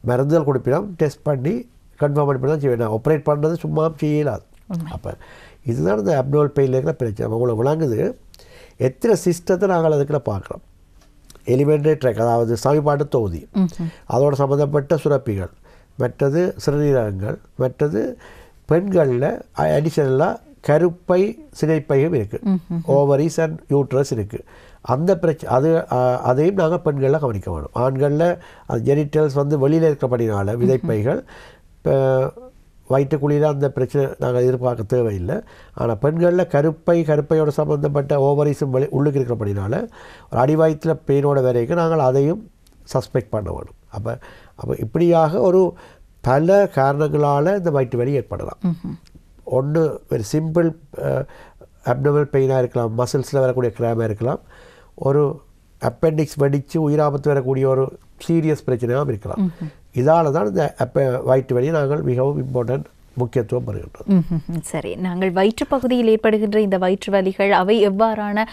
மருந்துகள் கொடுப்பினோம், டெஸ்ட் பண்ணி கன்ஃபார்ம் பண்ணி தான் செய்வேன். ஆப்ரேட் பண்ணுறது சும்மா செய்யலாது. அப்போ இதுதான் இந்த அப்டோமினல் பெயினில் இருக்கிற பிரச்சனை. உங்களை விளங்குது எத்தனை சிஸ்டத்தை நாங்கள் அதுக்குள்ள பார்க்குறோம். எலிமெண்ட்ரி ட்ராக் அதாவது சமிபாட்டு தொகுதி, அதோட சம்மந்தப்பட்ட சுரப்பிகள், மற்றது சிறுநீரகங்கள், மற்றது பெண்களில் அடிஷனலாக கருப்பை சினைப்பையும் இருக்குது, ஓவரிஸ் அண்ட் யூட்ரஸ் இருக்குது. அந்த அதையும் நாங்கள் பெண்களில் கவனிக்க வேணும். ஆண்களில் அது ஜெனிட்டல்ஸ் வந்து வெளியில் இருக்கிறபடினால விதைப்பைகள் வயிற்றுக்குழியில் அந்த பிரச்சனை நாங்கள் எதிர்பார்க்க தேவையில்லை. ஆனால் பெண்களில் கருப்பையோட சம்மந்தப்பட்ட ஓவரிஸும் உள்ளுக்கு இருக்கிறபடினால ஒரு அடிவயத்தில் பெயினோட வரைக்கும் நாங்கள் அதையும் சஸ்பெக்ட் பண்ண வேணும். அப்போ இப்படியாக ஒரு பல காரணங்களால் இந்த வயிற்று வலி ஏற்படலாம். ஒன்று வெரி சிம்பிள் அப்டோமினல் பெயினாக இருக்கலாம், மசில்ஸில் வரக்கூடிய கிராமாக இருக்கலாம், ஒரு அப்பெண்டிக்ஸ் வெடித்து உயிராபத்து வரக்கூடிய ஒரு சீரியஸ் பிரச்சனையாகவும் இருக்கலாம். இதால் தான் இந்த வயிற்று வலியை நாங்கள் மிகவும் இம்பார்ட்டன்ட் முக்கியத்துவம் பெறுகின்றது. சரி, நாங்கள் வயிற்று பகுதியில் ஏற்படுகின்ற இந்த வயிற்று வலிகள் அவை எவ்வாறான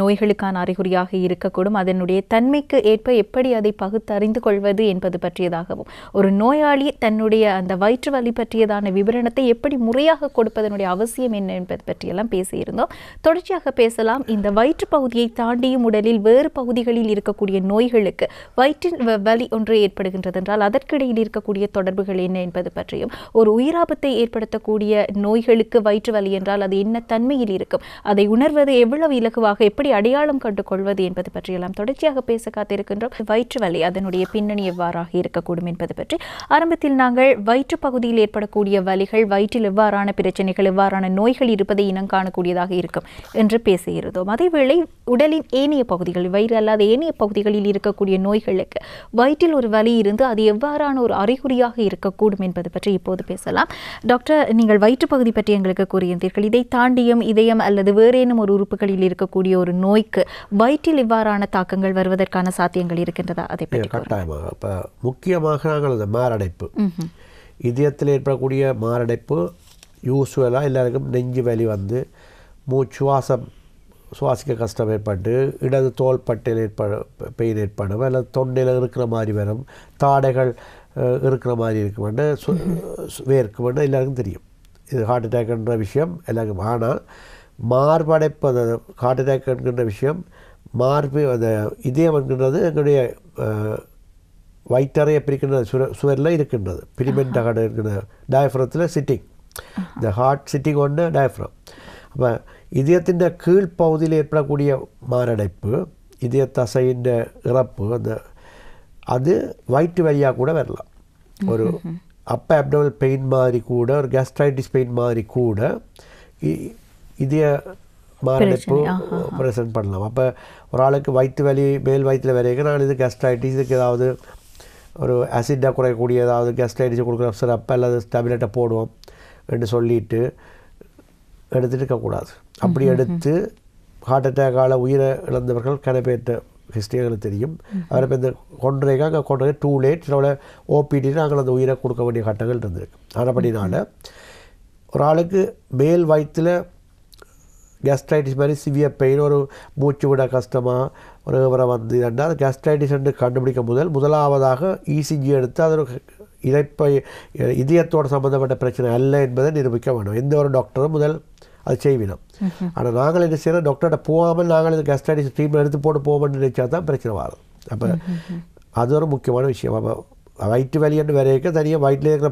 நோய்களுக்கான அறிகுறியாக இருக்கக்கூடும், அதனுடைய தன்மைக்கு ஏற்ப எப்படி அதை பகுத்தறிந்து கொள்வது என்பது பற்றியதாகவும், ஒரு நோயாளி தன்னுடைய அந்த வயிற்று வலி பற்றியதான விவரணத்தை எப்படி முறையாக கொடுப்பதனுடைய அவசியம் என்ன என்பது பற்றியெல்லாம் பேசியிருந்தோம். தொடர்ச்சியாக பேசலாம். இந்த வயிற்று பகுதியை தாண்டியும் உடலில் வேறு பகுதிகளில் இருக்கக்கூடிய நோய்களுக்கு வயிற்றில் வலி ஒன்று ஏற்படுகின்றது என்றால் அதற்கிடையில் இருக்கக்கூடிய தொடர்புகள் என்ன என்பது பற்றியும், ஒரு உயிராபத்தை ஏற்படுத்தக்கூடிய நோய்களுக்கு வயிற்று வலி என்றால் அது என்ன தன்மையில் இருக்கும், அதை உணர்வது எவ்வளவு இலகுவாக எப்படி அடையாளம் கண்டு கொள்வது என்பது பற்றியெல்லாம் தொடர்ச்சியாக பேச காத்திருக்கின்றோம். வயிற்று வலி அதனுடைய பின்னணி எவ்வாறாக இருக்கக்கூடும் என்பது பற்றி ஆரம்பத்தில் நாங்கள் வயிற்று பகுதியில் ஏற்படக்கூடிய வலிகள், வயிற்றில் எவ்வாறான பிரச்சனைகள், எவ்வாறான நோய்கள் இருப்பதை இனம் காணக்கூடியதாக இருக்கும் என்று பேசியிருந்தோம். அதேவேளை உடலின் ஏனைய பகுதிகள், வயிறு அல்லாத ஏனைய பகுதிகளில் இருக்கக்கூடிய நோய்களுக்கு வயிற்றில் ஒரு வலி இருந்து அது எவ்வாறான ஒரு அறிகுறியாக இருக்கக்கூடும் என்பது பற்றி இப்போது பேசலாம். டாக்டர், நீங்கள் வயிற்றுப்பகுதி பற்றி எங்களுக்கு கூறியிருந்தீர்கள். இதை தாண்டியும் இதயம் அல்லது வேறேனும் ஒரு உறுப்புகளில் இருக்கக்கூடிய ஒரு நோய்க்கு வயிற்றில் இவ்வாறான தாக்கங்கள் வருவதற்கான சாத்தியங்கள் இருக்கின்றதா? அதை பற்றி கட்டாயமாக. இப்போ முக்கியமாக நாங்கள் அந்த மாரடைப்பு, இதயத்தில் ஏற்படக்கூடிய மாரடைப்பு யூஸ்வலாக எல்லாருக்கும் நெஞ்சு வலி வந்து சுவாசிக்க கஷ்டம் ஏற்பட்டு இடது தோள்பட்டையில் பெயின் ஏற்படும், அல்லது தொண்டையில் இருக்கிற மாதிரி வரும், தாடைகள் இருக்கிற மாதிரி இருக்குமெண்டு வேர்க்குமெண்டு எல்லாருக்கும் தெரியும். இது ஹார்ட் அட்டாக்ன்ற விஷயம் எல்லாருக்கும். ஆனால் மார்படைப்பு, அந்த ஹார்ட் அட்டாக் என்கின்ற விஷயம், அந்த இதயம் என்கின்றது எங்களுடைய வயிற்றறையை பிரிக்கின்ற சுவரில் இருக்கின்றது. பிரிமெண்ட் அகடு இருக்கின்ற டயஃப்ரத்தில் சிட்டிங், இந்த ஹார்ட் சிட்டிங் ஒன்று டயஃப்ரம். அப்போ இதயத்தின் கீழ்ப்பகுதியில் ஏற்படக்கூடிய மாரடைப்பு, இதய தசையின் இறப்பு, அது வயிற்று வழியாக கூட வரலாம். ஒரு அப்ப அப்டோமல் பெயின் மாதிரி கூட, ஒரு கேஸ்ட்ரைட்டிஸ் பெயின் மாதிரி கூட இதய மாரடைப்பு ப்ரெசன்ட் பண்ணலாம். அப்போ ஒரு ஆளுக்கு வயிற்று வலி, மேல் வயிற்றில் வரைக்கும் நான் இது கேஸ்ட்ரைட்டிஸ், இதுக்கு ஏதாவது ஒரு ஆசிட்டாக குறையக்கூடிய ஏதாவது கேஸ்ட்ரைட்டிஸ் கொடுக்குற சிரப் அல்லது டேப்லெட்டை போடுவோம் என்று சொல்லிட்டு எடுத்துகிட்டு இருக்கக்கூடாது. அப்படி எடுத்து ஹார்ட் அட்டாக்கால் உயிரை இழந்தவர்கள் கனப்பேற்ற ஹிஸ்ட்ரி எங்களுக்கு தெரியும். அவரை இப்போ இந்த கொண்டே டூ லேட் சில ஓபிடி நாங்கள் அந்த உயிரை கொடுக்க வேண்டிய கட்டங்கள் இருந்திருக்கு. ஆனப்படினால ஒரு ஆளுக்கு மேல் வயிற்றில் கேஸ்ட்ரைட்டிஸ் மாதிரி சிவியர் பெயின், ஒரு மூச்சு விட கஷ்டமாக ஒரு வரை வந்து அது கேஸ்ட்ரைட்டிஸ் என்று கண்டுபிடிக்க முதலாவதாக இசிஜி எடுத்து அது ஒரு இதயத்தோடு சம்மந்தப்பட்ட பிரச்சனை அல்ல என்பதை நிரூபிக்க வேண்டும். எந்த ஒரு டாக்டரும் முதல் அது செய்வினோம். ஆனால் நாங்கள் என்ன செய்யணும், டாக்டர்கிட்ட போகாமல் நாங்கள் இந்த கேஸ்ட்ரைட்டிஸ் ட்ரீட்மெண்ட் எடுத்து போட்டு போவோம்னு நினைச்சா தான் பிரச்சனை வரும். அப்போ அது ஒரு முக்கியமான விஷயம். அப்போ வயிற்று வலி என்று வரைக்கும் தனியாக வயிற்றில் இருக்கிற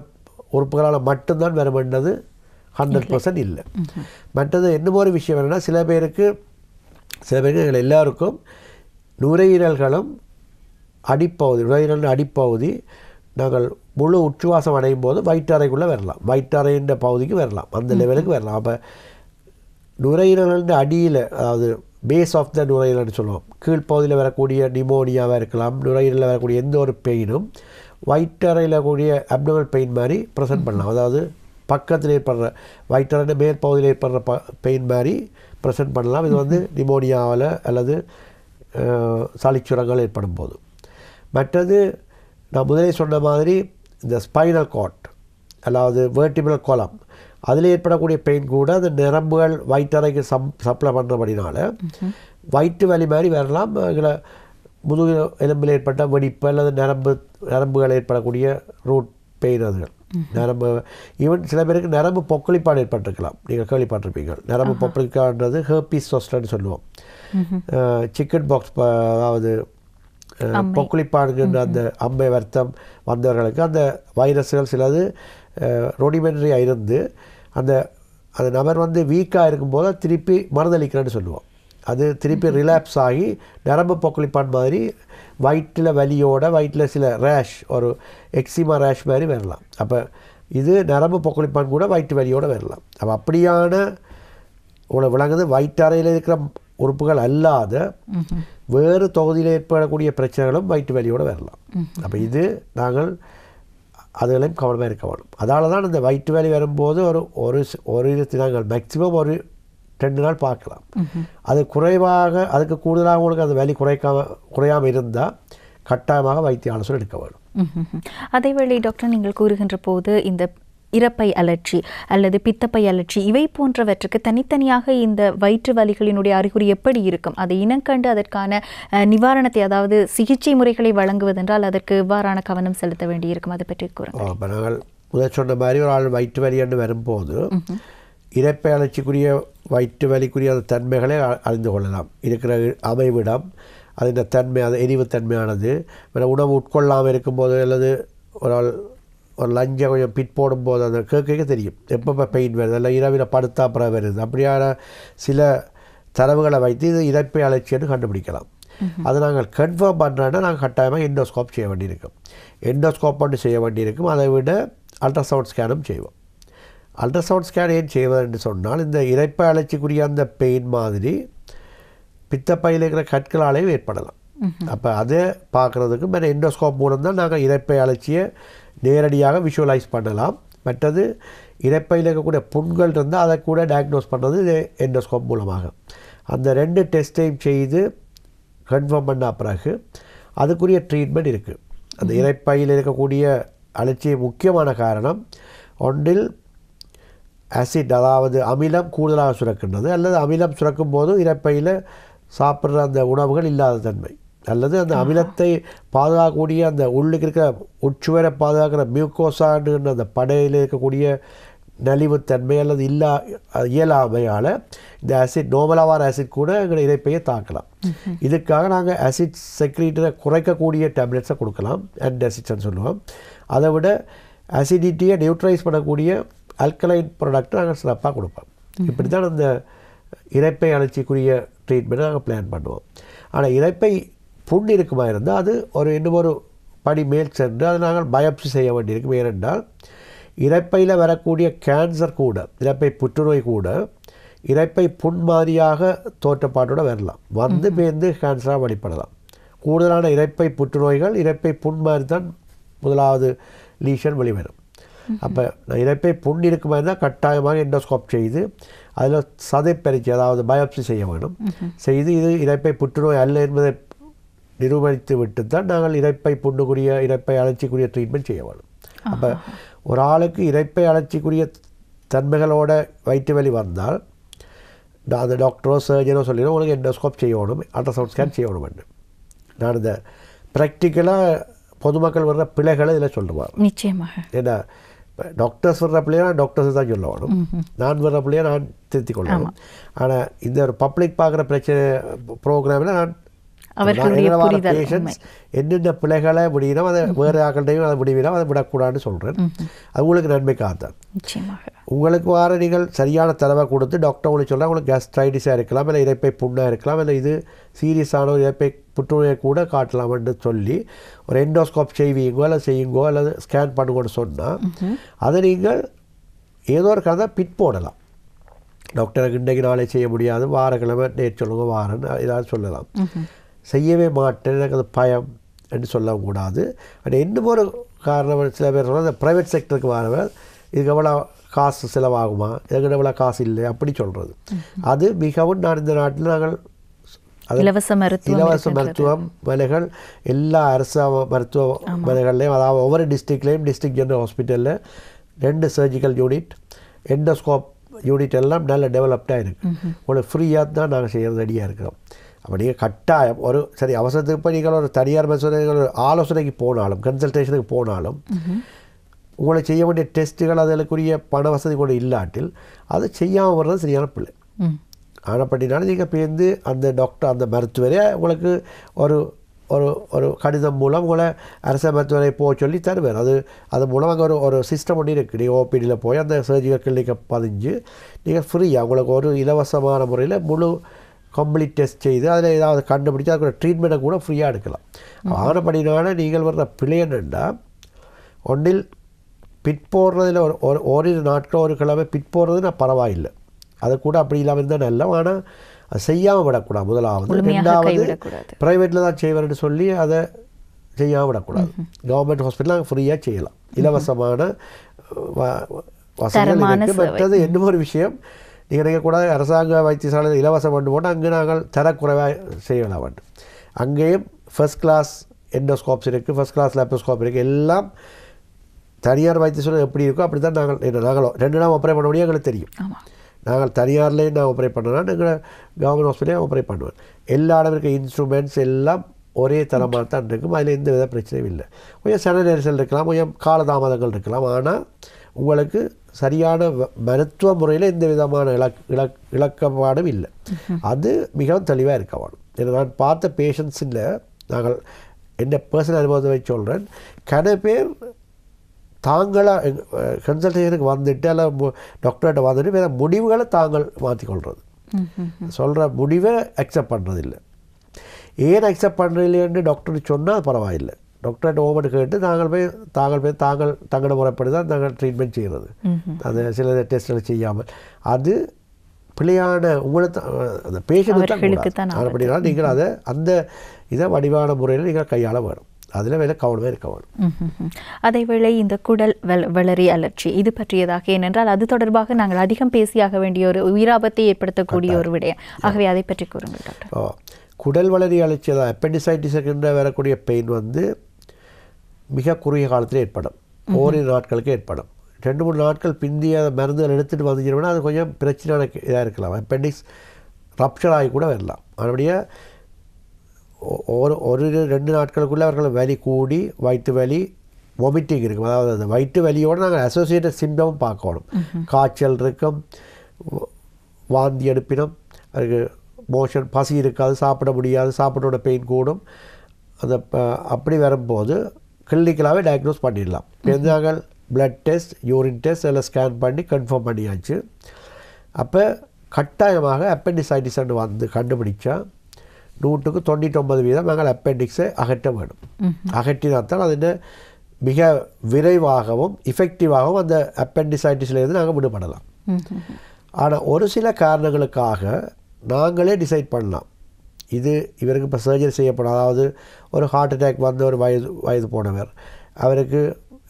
உறுப்புகளால் மட்டும்தான் வர வேண்டது 100% இல்லை. மற்றது என்ன ஒரு விஷயம் என்னென்னா, சில பேருக்கு எங்கள் எல்லாருக்கும் நுரையீரல்களும் நுரையீரல் அடிப்பகுதி நாங்கள் முழு உச்சுவாசம் அடையும் போது வயிற்றறைக்குள்ளே வரலாம், வயிற்றறைன்ற பகுதிக்கு வரலாம், அந்த லெவலுக்கு வரலாம். அப்போ நுரையீரலின் அடியில், அதாவது பேஸ் ஆஃப் த நுரையீரல்னு சொல்லுவோம், கீழ்ப்பகுதியில் வரக்கூடிய நிமோனியாவாக இருக்கலாம், நுரையீரலில் வரக்கூடிய எந்த ஒரு பெயினும் வயிற்றறையில் கூடிய அப்டோமல் பெயின் மாதிரி ப்ரெசென்ட் பண்ணலாம். அதாவது பக்கத்தில் ஏற்படுற வயிற்றறையின் மேற்பகுதியில் ஏற்படுற பெயின் மாதிரி ப்ரெசென்ட் பண்ணலாம். இது வந்து நிமோனியாவில் அல்லது சளிச்சுரங்கள் ஏற்படும் போது. மற்றது நான் முதலே சொன்ன மாதிரி இந்த ஸ்பைனல் கார்ட், அதாவது வெர்டிபிரல் காலம், அதில் ஏற்படக்கூடிய பெயின் கூட அந்த நரம்புகள் வயிற்றறைக்கு சப்ளை பண்ணுறபடினால வயிற்று வலி மாதிரி வரலாம். இதில் முதுகு எலும்பில் ஏற்பட்ட வெடிப்பு அல்லது நரம்புகள் ஏற்படக்கூடிய ரூட் பெயின், அதுகள் நரம்பு, ஈவன் சில பேருக்கு நரம்பு பொக்களிப்பாடு ஏற்பட்டிருக்கலாம். நீங்கள் கேள்விப்பட்டிருப்பீங்க. நரம்பு பொக்களிப்பாடுன்றது ஹெர்பிஸ் சோஸ்டர்னு சொல்லுவோம். சிக்கன் பாக்ஸ், அதாவது பொக்குளிப்பாடுகின்ற அந்த அம்மை வருத்தம் வந்தவர்களுக்கு அந்த வைரஸ்கள் சிலது ரொடிமெண்ட்ரியாக இருந்து அந்த நபர் வந்து வீக்காக இருக்கும்போது திருப்பி மறுதளிக்கிறேன்னு சொல்லுவோம். அது திருப்பி ரிலாப்ஸ் ஆகி நரம்பு பொக்குளிப்பான் மாதிரி வயிற்றில் வலியோட வயிற்றில் சில ரேஷ், ஒரு எக்ஸிமா ரேஷ் மாதிரி வரலாம். அப்போ இது நரம்பு பொக்குளிப்பான் கூட வயிற்று வலியோடு வரலாம். அப்போ அப்படியான விளங்குது வயிற்றறையில் இருக்கிற உறுப்புகள் அல்லாத வேறு தொகுதியில் ஏற்படக்கூடிய பிரச்சனைகளும் வயிற்று வலியோடு வரலாம். அப்போ இது நாங்கள் அதுகளையும் கவனமாக இருக்க வேணும். அதால் தான் இந்த வயிற்று வலி வரும்போது ஒரு நாங்கள் மேக்சிமம் ஒரு 2 நாள் பார்க்கலாம். அது அதுக்கு கூடுதலாக உங்களுக்கு அந்த வலி குறையாமல் இருந்தால் கட்டாயமாக வைத்திய ஆலோசனை எடுக்க வேணும். அதேவேளை டாக்டர், நீங்கள் கூறுகின்ற போது இந்த இரைப்பை அழற்சி அல்லது பித்தப்பை அழற்சி இவை போன்றவற்றுக்கு தனித்தனியாக இந்த வயிற்று வலிகளினுடைய அறிகுறி எப்படி இருக்கும், அதை இனங்கண்டு அதற்கான நிவாரணத்தை அதாவது சிகிச்சை முறைகளை வழங்குவதென்றால் அதற்கு எவ்வாறான கவனம் செலுத்த வேண்டியிருக்கும், அதை பற்றி கூறுங்கள். நாங்கள் முதல் சொன்ன மாதிரி ஒரு ஆள் வயிற்று வலி என்று வரும்போது இரைப்பை அழற்சிக்குரிய வயிற்று வலிக்குரிய அந்த தன்மைகளை அறிந்து கொள்ளலாம். இருக்கிற அமைவிடம், அதன் தன்மை, அது எரிவுத்தன்மையானது, உணவு உட்கொள்ளாமல் இருக்கும்போது அல்லது ஒரு லஞ்சை கொஞ்சம் பிட் போடும்போது அந்த கேட்க தெரியும் எப்போ பெயின் வருது, இல்லை இரவில் படுத்தா அப்புறம் வருது. அப்படியான சில தரவுகளை வைத்து இது இரைப்பை அழற்சின்னு கண்டுபிடிக்கலாம். அதை நாங்கள் கன்ஃபார்ம் பண்ணுறோன்னா நாங்கள் கட்டாயமாக எண்டோஸ்கோப் செய்ய வேண்டியிருக்கும். எண்டோஸ்கோப் ஒன்று செய்ய வேண்டியிருக்கும். அதை விட அல்ட்ராசவுண்ட் ஸ்கேனும் செய்வோம். அல்ட்ராசவுண்ட் ஸ்கேன் ஏன் செய்வதுன்னு சொன்னால் இந்த இரைப்பை அழற்சிக்குரிய அந்த பெயின் மாதிரி பித்தப்பையில் இருக்கிற கற்களாலேயும் ஏற்படலாம். அப்போ அதை பார்க்குறதுக்கு மேலே எண்டோஸ்கோப் மூலம் தான் நாங்கள் இரைப்பை அழற்சியை நேரடியாக விஷுவலைஸ் பண்ணலாம். மற்றது இரைப்பையில் இருக்கக்கூடிய புண்கள் இருந்தால் அதை கூட டயக்னோஸ் பண்ணுறது இது எண்டோஸ்கோப் மூலமாக. அந்த 2 டெஸ்ட்டையும் செய்து கன்ஃபார்ம் பண்ண பிறகு அதுக்குரிய ட்ரீட்மெண்ட் இருக்குது. அந்த இரைப்பையில் இருக்கக்கூடிய அழற்சி முக்கியமான காரணம் ஒன்றில் ஆசிட், அதாவது அமிலம் கூடுதலாக சுரக்கின்றது, அல்லது அமிலம் சுரக்கும் போது இரைப்பையில் சாப்பிட்ற அந்த உணவுகள் இல்லாத தன்மை, அல்லது அந்த அமிலத்தை பாதுகாக்கக்கூடிய அந்த உள்ளுக்கு இருக்கிற உச்சுவரை பாதுகாக்கிற மியூக்கோசான்ற அந்த படையில் இருக்கக்கூடிய நலிவுத்தன்மை அல்லது இயலாமையால் இந்த ஆசிட் நோமலாவான ஆசிட் கூட எங்களை இரைப்பையை தாக்கலாம். இதுக்காக நாங்கள் ஆசிட் செக்ரீட்டரை குறைக்கக்கூடிய டேப்லெட்ஸை கொடுக்கலாம், ஆன்டாசிட்ஸ்ன்னு சொல்லுவோம். அதை விட அசிடிட்டியை நியூட்ரலைஸ் பண்ணக்கூடிய அல்கலைன் ப்ராடக்ட் நாங்கள் சிறப்பாக கொடுப்போம். இப்படி தான் அந்த இரைப்பை அழற்சிக்குரிய ட்ரீட்மெண்ட்டை நாங்கள் பிளான் பண்ணுவோம். ஆனால் இரைப்பை புண் இருக்குமா இருந்தால் அது இன்னும் ஒரு படி மேல் சென்று அதை நாங்கள் பயாப்சி செய்ய வேண்டியிருக்கும். ஏனென்றால் இரைப்பையில் வரக்கூடிய கேன்சர் கூட, இரைப்பை புற்றுநோய் கூட இரைப்பை புண் மாதிரியாக தோற்றப்பாட்டோடு வரலாம், வந்து பேர்ந்து கேன்சராக வெளிப்படலாம். கூடுதலான இரைப்பை புற்றுநோய்கள் இரைப்பை புண் மாதிரி தான் முதலாவது லீஷன் வெளிவரும். அப்போ இரைப்பை புண் இருக்குமா இருந்தால் கட்டாயமாக எண்டோஸ்கோப் செய்து அதில் சதை பரீட்சை, அதாவது பயாப்சி செய்ய வேணும். செய்து இது இரைப்பை புற்றுநோய் அல்ல என்பதை நிரூபணித்து விட்டு தான் நாங்கள் இரைப்பை புண்ணுக்குரிய இரைப்பை அழற்சிக்குரிய ட்ரீட்மெண்ட் செய்ய வேணும். அப்போ ஒரு ஆளுக்கு இரைப்பை அழற்சிக்குரிய தன்மைகளோட வயிற்று வலி வந்தால் அந்த டாக்டரோ சர்ஜனோ சொல்லிடும் உங்களுக்கு எண்டோஸ்கோப் செய்யணும், அல்ட்ராசவுண்ட் ஸ்கேன் செய்யணும். நான் இந்த ப்ராக்டிக்கலாக பொதுமக்கள் வர்ற பிழைகளை இதில் சொல்லுவார். நிச்சயமாக. ஏன்னா டாக்டர்ஸ் வர்ற பிள்ளையா டாக்டர்ஸ் தான் சொல்ல வேணும், நான் வர்ற பிள்ளையா நான் திருத்திக் கொள்ளணும். ஆனால் இந்த ஒரு பப்ளிக் பார்க்குற பிரச்சனை ப்ரோக்ராமில் நான் பேஷண்ட்ஸ் என்னென்ன பிள்ளைகளை முடியணும் அதை வேறு ஆக்கள்டையும் அதை முடிவிடும், அதை விடக்கூடாதுன்னு சொல்கிறேன். அது உங்களுக்கு நன்மைக்காகத்தான். உங்களுக்கு வார நீங்கள் சரியான தரவை கொடுத்து டாக்டர் உங்களுக்கு சொல்கிறால் உங்களுக்கு கேஸ்ட்ரைட்டிஸாக இருக்கலாம், இல்லை இரைப்பை புண்ணாக இருக்கலாம், இல்லை இது சீரியஸான ஒரு இரைப்பை புற்றுநோயை கூட காட்டலாம்னு சொல்லி ஒரு எண்டோஸ்கோப் செய்வீங்கோ அல்லது செய்யுங்கோ அல்லது ஸ்கேன் பண்ணுங்கன்னு சொன்னால் அதை நீங்கள் ஏதோ ஒரு கதை பிட் போடலாம். டாக்டருக்கு இன்றைக்கு நாளே செய்ய முடியாது, வாரக்கிழமை டேட் சொல்லுங்க வாரன்னு ஏதாவது சொல்லலாம். செய்யவே மாட்டேன், எனக்கு அது பயம் என்று சொல்லக்கூடாது. பட் இன்னும் ஒரு காரணம் சில பேர் சொல்ல, அந்த ப்ரைவேட் செக்டருக்கு வரவர் இதுக்கு எவ்வளோ காசு செலவாகுமா, எதுக்கு எவ்வளோ காசு இல்லை அப்படி சொல்கிறது. அது மிகவும் நான் இந்த நாட்டில் நாங்கள் இலவச மருத்துவம் மனைகள் எல்லா அரசு மருத்துவமனைகள்லையும், அதாவது ஒவ்வொரு டிஸ்ட்ரிக்ட்லேயும் டிஸ்ட்ரிக்ட் ஜெனரல் ஹாஸ்பிட்டலில் 2 சர்ஜிக்கல் யூனிட், எண்டோஸ்கோப் யூனிட் எல்லாம் நல்ல டெவலப்டாக இருக்குது. உங்களுக்கு ஃப்ரீயாக தான் நாங்கள் செய்கிறது ரெடியாக இருக்கிறோம். அப்போ நீங்கள் கட்டாயம் ஒரு சரி அவசரத்துக்கு இப்போ நீங்கள் ஒரு தனியார் மருத்துவர்கள் ஆலோசனைக்கு போனாலும் கன்சல்டேஷனுக்கு போனாலும் உங்களை செய்ய வேண்டிய டெஸ்ட்டுகள் அதுக்குரிய பண வசதி கூட இல்லாட்டில் அது செய்யாமல் வர்றது சரியான பிள்ளை. ஆனப்படினாலும் நீங்கள் பேர்ந்து அந்த டாக்டர் அந்த மருத்துவரே உங்களுக்கு ஒரு ஒரு ஒரு கடிதம் மூலம் உங்களை அரச மருத்துவரை போக சொல்லி தருவார். அது மூலம் அங்கே ஒரு சிஸ்டம் ஒன்று இருக்குது. நீங்கள் ஓபிடியில் போய் அந்த சர்ஜிக்கல் கிளினிக்கை பதிஞ்சு நீங்கள் ஃப்ரீயாக உங்களுக்கு ஒரு இலவசமான முறையில் முழு கம்ப்ளீட் டெஸ்ட் செய்து அதில் ஏதாவது கண்டுபிடிச்சி அதுக்கு ட்ரீட்மெண்ட்டை கூட ஃப்ரீயாக எடுக்கலாம். ஆனப்படினால நீங்கள் வர்ற பிழை என்னென்னா ஒன்றில் பிட் போடுறதில் ஓரிரு நாட்கள் ஒரு கிழமை பிட் போடுறது நான் பரவாயில்லை, அது கூட அப்படி இல்லாமல் இருந்தால் நல்லா. ஆனால் அது செய்யாமல் விடக்கூடாது முதலாவது. 2வது ப்ரைவேட்டில் தான் செய்வார்னு சொல்லி அதை செய்யாமல் விடக்கூடாது. கவர்மெண்ட் ஹாஸ்பிட்டலில் ஃப்ரீயாக செய்யலாம், இலவசமான வசதிகள் இருக்குது. மற்றது இன்னும் ஒரு விஷயம், நீங்கள் நினைக்கக்கூடாது அரசாங்க வைத்தியசாலையில் இலவசம் பண்ணு போட்டு அங்கே நாங்கள் தரக்குறைவாக செய்யலாம் வேண்டும். அங்கேயும் ஃபர்ஸ்ட் கிளாஸ் எண்டோஸ்கோப்ஸ் இருக்குது, ஃபர்ஸ்ட் கிளாஸ் லேப்ரோஸ்கோப் இருக்குது, எல்லாம் தனியார் வைத்தியசாலை எப்படி இருக்கோ அப்படி தான் நாங்கள் 2 நாள் ஆப்ரேட் பண்ண முடியும் எங்களுக்கு தெரியும். நாங்கள் தனியார்லேயே நான் ஆப்ரேட் பண்ணேன்னா நாங்கள் கவர்மெண்ட் ஹாஸ்பிட்டலே ஆப்ரேட் பண்ணுவேன். எல்லா இடம் இருக்க இன்ஸ்ட்ருமெண்ட்ஸ் எல்லாம் ஒரே தரமாக தான் இருக்கும். அதில் எந்த வித பிரச்சனையும் இல்லை. கொஞ்சம் சன நெரிசல் இருக்கலாம், கொஞ்சம் காலதாமதங்கள் இருக்கலாம். ஆனால் உங்களுக்கு சரியான மருத்துவ முறையில் எந்த விதமான இலக்கப்பாடும் இல்லை. அது மிகவும் தெளிவாக இருக்க வேணும். ஏன்னா நான் பார்த்த பேஷண்ட்ஸில் நாங்கள் என்ன பர்சனல் அனுபவத்தை வச்சு சொல்கிறேன், கன பேர் தாங்களாக கன்சல்டேஷனுக்கு வந்துட்டு அல்ல டாக்டர்கிட்ட வந்துட்டு வேறு முடிவுகளை தாங்கள் மாற்றிக்கொள்வது, சொல்கிற முடிவை அக்செப்ட் பண்ணுறதில்லை. ஏன் அக்செப்ட் பண்ணுறதில்லைன்னு டாக்டர் சொன்னால் பரவாயில்லை. டாக்டர்கிட்ட ஓவர்ட்டு கேட்டு தங்களோட முறைப்படி தான் நாங்கள் ட்ரீட்மெண்ட் செய்கிறது. அந்த சில டெஸ்ட்டில் செய்யாமல் அது பிள்ளையான உங்களுக்கு அந்த பேஷண்ட்டுக்கு தான். அப்படின்னா நீங்கள் அதை அந்த இதை வடிவான முறையில் நீங்கள் கையாள வேணும். அதில் வேலை கவனமே இருக்க வேணும். அதேவேளை இந்த குடல் வளரி அலர்ச்சி இது பற்றியதாக, ஏனென்றால் அது தொடர்பாக நாங்கள் அதிகம் பேசியாக வேண்டிய ஒரு உயிராபத்தை ஏற்படுத்தக்கூடிய ஒரு விடயம். ஆகவே அதை பற்றி கூறுங்கள் டாக்டர். குடல் வளரி அலர்ச்சி தான் அப்பெண்டிசைட்டிஸ் வரக்கூடிய பெயின் வந்து மிக குறுகிய காலத்தில் ஏற்படும். ஓரிரு நாட்களுக்கு ஏற்படும். 2-3 நாட்கள் பிந்திய மருந்துகள் எடுத்துகிட்டு வந்துச்சுன்னா அது கொஞ்சம் பிரச்சனையான இதாக இருக்கலாம். அப்பெண்டிக்ஸ் ரப்ஷர் ஆகி கூட வரலாம். மறுபடியும் ஒரு 2 நாட்களுக்குள்ளே அவர்கள் வலி கூடி வயிற்று வலி வாமிட்டிங் இருக்கும். அதாவது அந்த வயிற்று வலியோடு நாங்கள் அசோசியேட்டட் சிம்டமும் பார்க்கணும். காய்ச்சல் இருக்கும், வாந்தி எடுப்பினம், அதுக்கு மோஷன் பசி இருக்காது, சாப்பிட முடியாது, சாப்பிடோட பெயின் கூடும். அந்த அப்படி வரும்போது கிளினிக்கலாகவே டயக்னோஸ் பண்ணிடலாம். நாங்கள் பிளட் டெஸ்ட், யூரின் டெஸ்ட் எல்லாம் ஸ்கேன் பண்ணி கன்ஃபார்ம் பண்ணியாச்சு. அப்போ கட்டாயமாக அப்பெண்டிசைட்டிஸ் வந்து கண்டுபிடிச்சா 100% நாங்கள் அப்பெண்டிக்ஸை அகற்ற வேணும். அகற்றினால்தான் அதில் மிக விரைவாகவும் இஃபெக்டிவாகவும் அந்த அப்பெண்டிசைட்டிஸ்லேருந்து நாங்கள் விடுபடலாம். ஆனால் ஒரு சில காரணங்களுக்காக நாங்களே டிசைட் பண்ணலாம், இது இவருக்கு இப்போ சர்ஜரி செய்யப்படும். அதாவது ஒரு ஹார்ட் அட்டாக் வந்து ஒரு வயது போனவர், அவருக்கு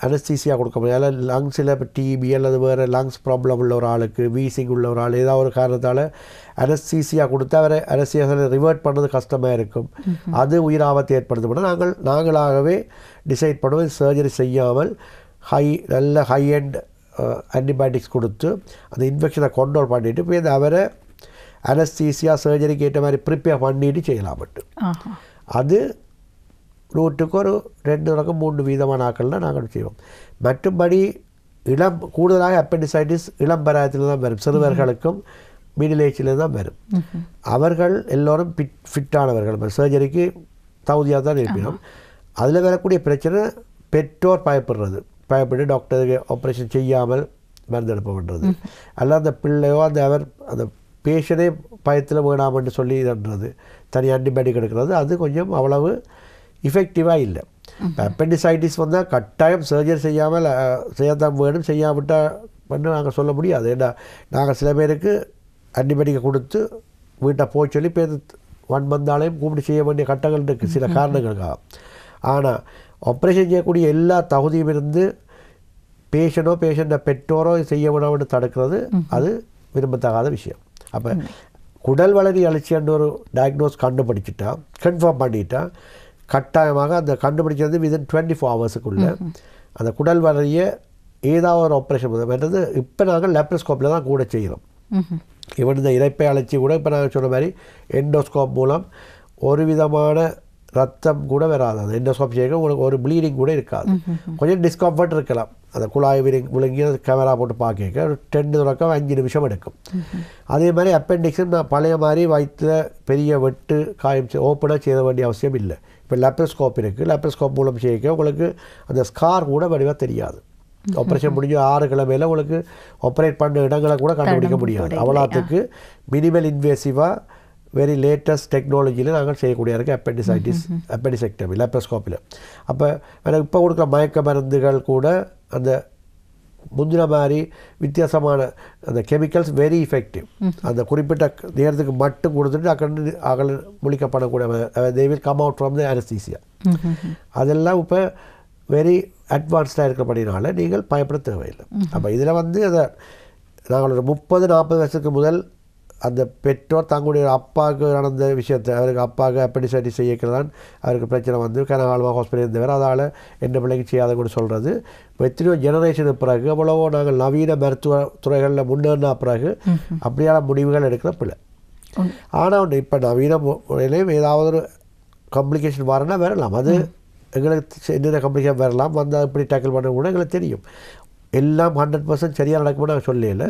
அனஸ்தீசியா கொடுக்க முடியாது. லங்ஸில் இப்போ டிபி அல்லது வேறு லங்ஸ் ப்ராப்ளம் உள்ள ஒரு ஆளுக்கு, வீசிங் உள்ள ஒரு ஆள், ஏதாவது ஒரு காரணத்தால் அனஸ்தீசியா கொடுத்து அவரை அனஸ்தீசியா ரிவர்ட் பண்ணுறது கஷ்டமாக இருக்கும். அது உயிராபத்தை ஏற்படுத்தப்பட நாங்களாகவே டிசைட் பண்ணுவோம். சர்ஜரி செய்யாமல் நல்ல ஹை எண்ட் ஆன்டிபயோட்டிக்ஸ் கொடுத்து அந்த இன்ஃபெக்ஷனை கண்ட்ரோல் பண்ணிவிட்டு போய் அவரை அனஸ்தீசியா சர்ஜரிக்கு ஏற்ற மாதிரி ப்ரிப்பேர் பண்ணிட்டு செய்யலாமட்டு. அது 100-2-3 ஆக்கள்லாம் நாங்கள் செய்வோம். மற்றும்படி கூடுதலாக அப்பெண்டிசைட்டிஸ் இளம் பராயத்தில் தான் வரும். சிறுவர்களுக்கும் மிடில் ஏஜில் தான் வரும். அவர்கள் எல்லோரும் ஃபிட்டானவர்கள், சர்ஜரிக்கு தகுதியாக தான் இருப்பினோம். அதில் வரக்கூடிய பிரச்சனை பெற்றோர் பயப்பட்டு டாக்டருக்கு ஆப்ரேஷன் செய்யாமல் மருந்தெடுப்ப பண்ணுறது, அல்ல அந்த பிள்ளையோ அந்த பேஷனே பயத்தில் வேணாமன்னு சொல்லி இதுன்றது, தனி ஆன்டிபயோட்டிக் எடுக்கிறது, அது கொஞ்சம் அவ்வளவு இஃபெக்டிவாக இல்லை. அப்பெண்டிசைட்டிஸ் வந்தால் கட்டாயம் சர்ஜரி செய்யத்தான் வேணும். செய்யாவிட்டால் பண்ண நாங்கள் சொல்ல முடியாது. ஏன்னா நாங்கள் சில பேருக்கு ஆன்டிபயோட்டிக்கை கொடுத்து வீட்டை போய் சொல்லி பேர் 1 மந்தாலையும் கூப்பிட்டு செய்ய வேண்டிய கட்டங்கள் இருக்குது சில காரணங்களுக்காக. ஆனால் ஆப்ரேஷன் செய்யக்கூடிய எல்லா தகுதியும் இருந்து பேஷண்ட்டை பெற்றோரோ செய்ய வேணாம்னு தடுக்கிறது அது விரும்பத்தகாத விஷயம். அப்போ குடல் வளரி அலர்ச்சின்ற ஒரு டயக்னோஸ் கண்டுபிடிச்சிட்டா, கன்ஃபார்ம் பண்ணிட்டா, கட்டாயமாக அந்த கண்டுபிடிச்சது வித்தின் 24 ஹவர்ஸுக்குள்ளே அந்த குடல் வளரியை ஏதாவது ஒரு ஆப்ரேஷன் பண்ணுறது. இப்போ நாங்கள் லேப்ரோஸ்கோப்பில் தான் கூட செய்கிறோம். இவன் இந்த இரைப்பை அலர்ச்சி கூட இப்போ நாங்கள் சொன்ன மாதிரி எண்டோஸ்கோப் மூலம் ஒரு விதமான ரத்தம் கூட வராது. அந்த எண்டோஸ்கோப் செய்ய உங்களுக்கு ஒரு ப்ளீடிங் கூட இருக்காது. கொஞ்சம் டிஸ்கம்ஃபர்ட் இருக்கலாம். அந்த குழாய் விழுங்கி கேமரா போட்டு பார்க்க 10-5 நிமிஷம் எடுக்கும். அதே மாதிரி அப்பெண்டிக்ஸும் நான் பழைய மாதிரி வயிற்றில் பெரிய வெட்டு காயம் ஓப்பனாக செய்ய வேண்டிய அவசியம் இல்லை. இப்போ லேப்ரோஸ்கோப் இருக்குது. லேப்ரோஸ்கோப் மூலம் செய்ய உங்களுக்கு அந்த ஸ்கார் கூட வடிவாக தெரியாது. ஆப்ரேஷன் முடிஞ்சு 6 கிழமையில் உங்களுக்கு ஆப்ரேட் பண்ண இடங்களை கூட கண்டுபிடிக்க முடியாது. அவ்வளோத்துக்கு மினிமல் இன்வேசிவாக வெரி லேட்டஸ்ட் டெக்னாலஜியில் நாங்கள் செய்யக்கூடிய இருக்குது அப்பெண்டிசெக்டமி லேப்ரோஸ்கோப்பில். அப்போ எனக்கு இப்போ கொடுக்குற மயக்க மருந்துகள் கூட அந்த முந்தின மாதிரி வித்தியாசமான அந்த கெமிக்கல்ஸ் வெரி எஃபெக்டிவ். அந்த குறிப்பிட்ட நேரத்துக்கு மட்டும் கொடுத்துட்டு அகல் முழிக்கப்படக்கூடிய they will come out from the anaesthesia. அதெல்லாம் இப்போ வெரி அட்வான்ஸ்டாக இருக்கிறபடினால நீங்கள் பயப்பட தேவையில்லை. அப்போ இதில் வந்து அதை நாங்கள் ஒரு 30-40 வருஷத்துக்கு முதல் அந்த பெற்றோர் தங்களுடைய அப்பாவுக்கு நடந்த விஷயத்தை அவருக்கு அப்பாவுக்கு அப்பெண்டிசைட்டிஸ் செய்யக்கிறதான் அவருக்கு பிரச்சனை வந்து கனகாலமாக ஹாஸ்பிட்டல் இருந்தவர் அதால் என்ன பிள்ளைக்கு செய்யாத கூட சொல்கிறது. இப்போ எத்தனையோ ஜெனரேஷனுக்கு பிறகு எவ்வளவோ நாங்கள் நவீன மருத்துவ துறைகளில் முன்னேறின பிறகு அப்படியான முடிவுகள் எடுக்கிற பிள்ளை. ஆனால் இப்போ நவீன முறையிலையும் ஏதாவது ஒரு காம்ப்ளிகேஷன் வரனா வரலாம், அது எங்களுக்கு என்னென்ன காம்ப்ளிகேஷன் வரலாம், வந்து எப்படி டேக்கிள் பண்ண கூட எங்களுக்கு தெரியும். எல்லாம் 100% சரியாக நடக்கும்னு நாங்கள் சொல்லலை.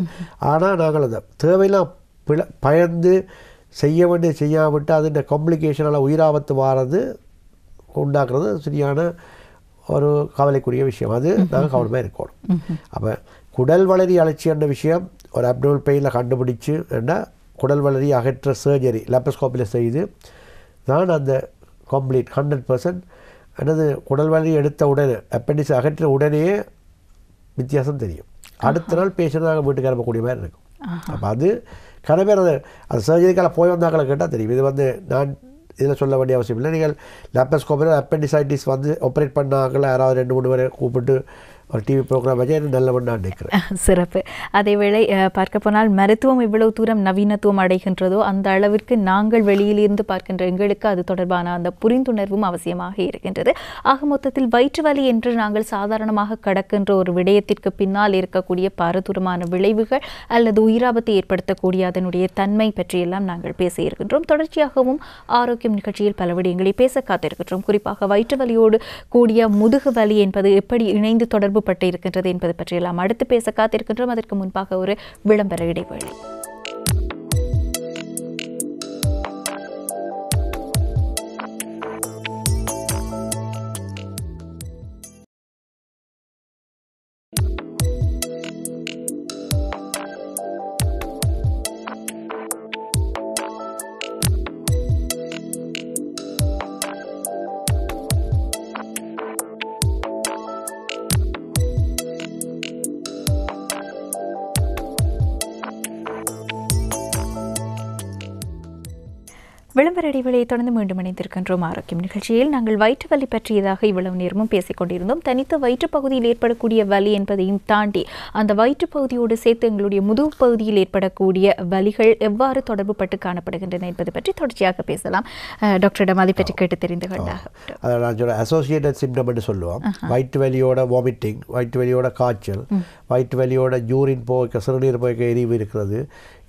ஆனால் நாங்கள் அந்த தேவையெல்லாம் பயந்து செய்ய வேண்டிய செய்யாவிட்டு அது காம்ப்ளிகேஷனால் உயிராபத்து வாரது உண்டாக்குறது சரியான ஒரு கவலைக்குரிய விஷயம். அது நாங்கள் கவனமாக இருக்கணும். அப்போ குடல் வளரி அலட்சியன்ற விஷயம் ஒரு அப்டோமல் பெயினில் கண்டுபிடிச்சு குடல் வளரி அகற்ற சர்ஜரி லேப்ரோஸ்கோப்பியில் செய்து தான் அந்த கம்ப்ளீட் 100% என்னது குடல் வளரி எடுத்த உடனே அப்பெண்டிக்ஸ் அகற்ற உடனே வித்தியாசம் தெரியும். அடுத்த நாள் பேஷண்ட் நாங்கள் வீட்டுக்கு அனுப்பக்கூடிய மாதிரி இருக்கும். அப்போ அது கன பேர் அந்த சர்ஜரிக்கால போய் வந்தாக்களை கேட்டால் தெரியும். இது வந்து நான் இதில் சொல்ல வேண்டிய அவசியம் இல்லை. நீங்கள் லேப்ரோஸ்கோப்பில் அப்பெண்டிசைட்டிஸ் வந்து ஆப்ரேட் பண்ணாக்களை யாராவது 2-3 பேரை கூப்பிட்டு ஒரு டிவி ப்ரோக்ராம் வச்சு நல்லவன் நான் நினைக்கிறேன். சிறப்பு. அதேவேளை பார்க்க போனால் மருத்துவம் இவ்வளவு தூரம் நவீனத்துவம் அடைகின்றதோ அந்த அளவிற்கு நாங்கள் வெளியிலிருந்து பார்க்கின்ற எங்களுக்கு அது தொடர்பான அந்த புரிந்துணர்வும் அவசியமாக இருக்கின்றது. ஆக மொத்தத்தில் வயிற்று வலி என்று நாங்கள் சாதாரணமாக கடக்கின்ற ஒரு விடயத்திற்கு பின்னால் இருக்கக்கூடிய பாரதூரமான விளைவுகள் அல்லது உயிராபத்தை ஏற்படுத்தக்கூடிய அதனுடைய தன்மை பற்றியெல்லாம் நாங்கள் பேசியிருக்கின்றோம். தொடர்ச்சியாகவும் ஆரோக்கியம் நிகழ்ச்சியில் பல விடயங்களை பேச காத்திருக்கின்றோம். குறிப்பாக வயிற்று வலியோடு கூடிய முதுகு வலி என்பது எப்படி இணைந்து தொடர்பு பட்டு இருக்கின்றது என்பது பற்றியெல்லாம் அடுத்து பேச காத்திருக்கின்றோம். அதற்கு முன்பாக ஒரு விளம்பர இடைவேளை. விளம்பர இடைவெளியை தொடர்ந்து மீண்டும் இணைந்திருக்கின்றோம் ஆரோக்கியம் நிகழ்ச்சியில். நாங்கள் வயிற்று வலி பற்றியதாக இவ்வளவு நேரமும் பேசிக் கொண்டிருந்தோம். தனித்த வயிற்று பகுதியில் ஏற்படக்கூடிய வலி என்பதையும் தாண்டி அந்த வயிற்று பகுதியோடு சேர்த்து எங்களுடைய முதுகு பகுதியில் ஏற்படக்கூடிய வலிகள் எவ்வாறு தொடர்பு பட்டு காணப்படுகின்றன என்பது பற்றி தொடர்ச்சியாக பேசலாம். டாக்டரிடம் அதை பற்றி கேட்டு தெரிந்து கொண்டாக அசோசியேட்டட் சிம்டம் என்று சொல்லுவோம். வயிற்று வலியோட வாமிட்டிங், வயிற்று வலியோட காய்ச்சல், வயிற்று வலியோட யூரின் போய்க்க சிறுநீர் போய்க்க எரிவு இருக்கிறது.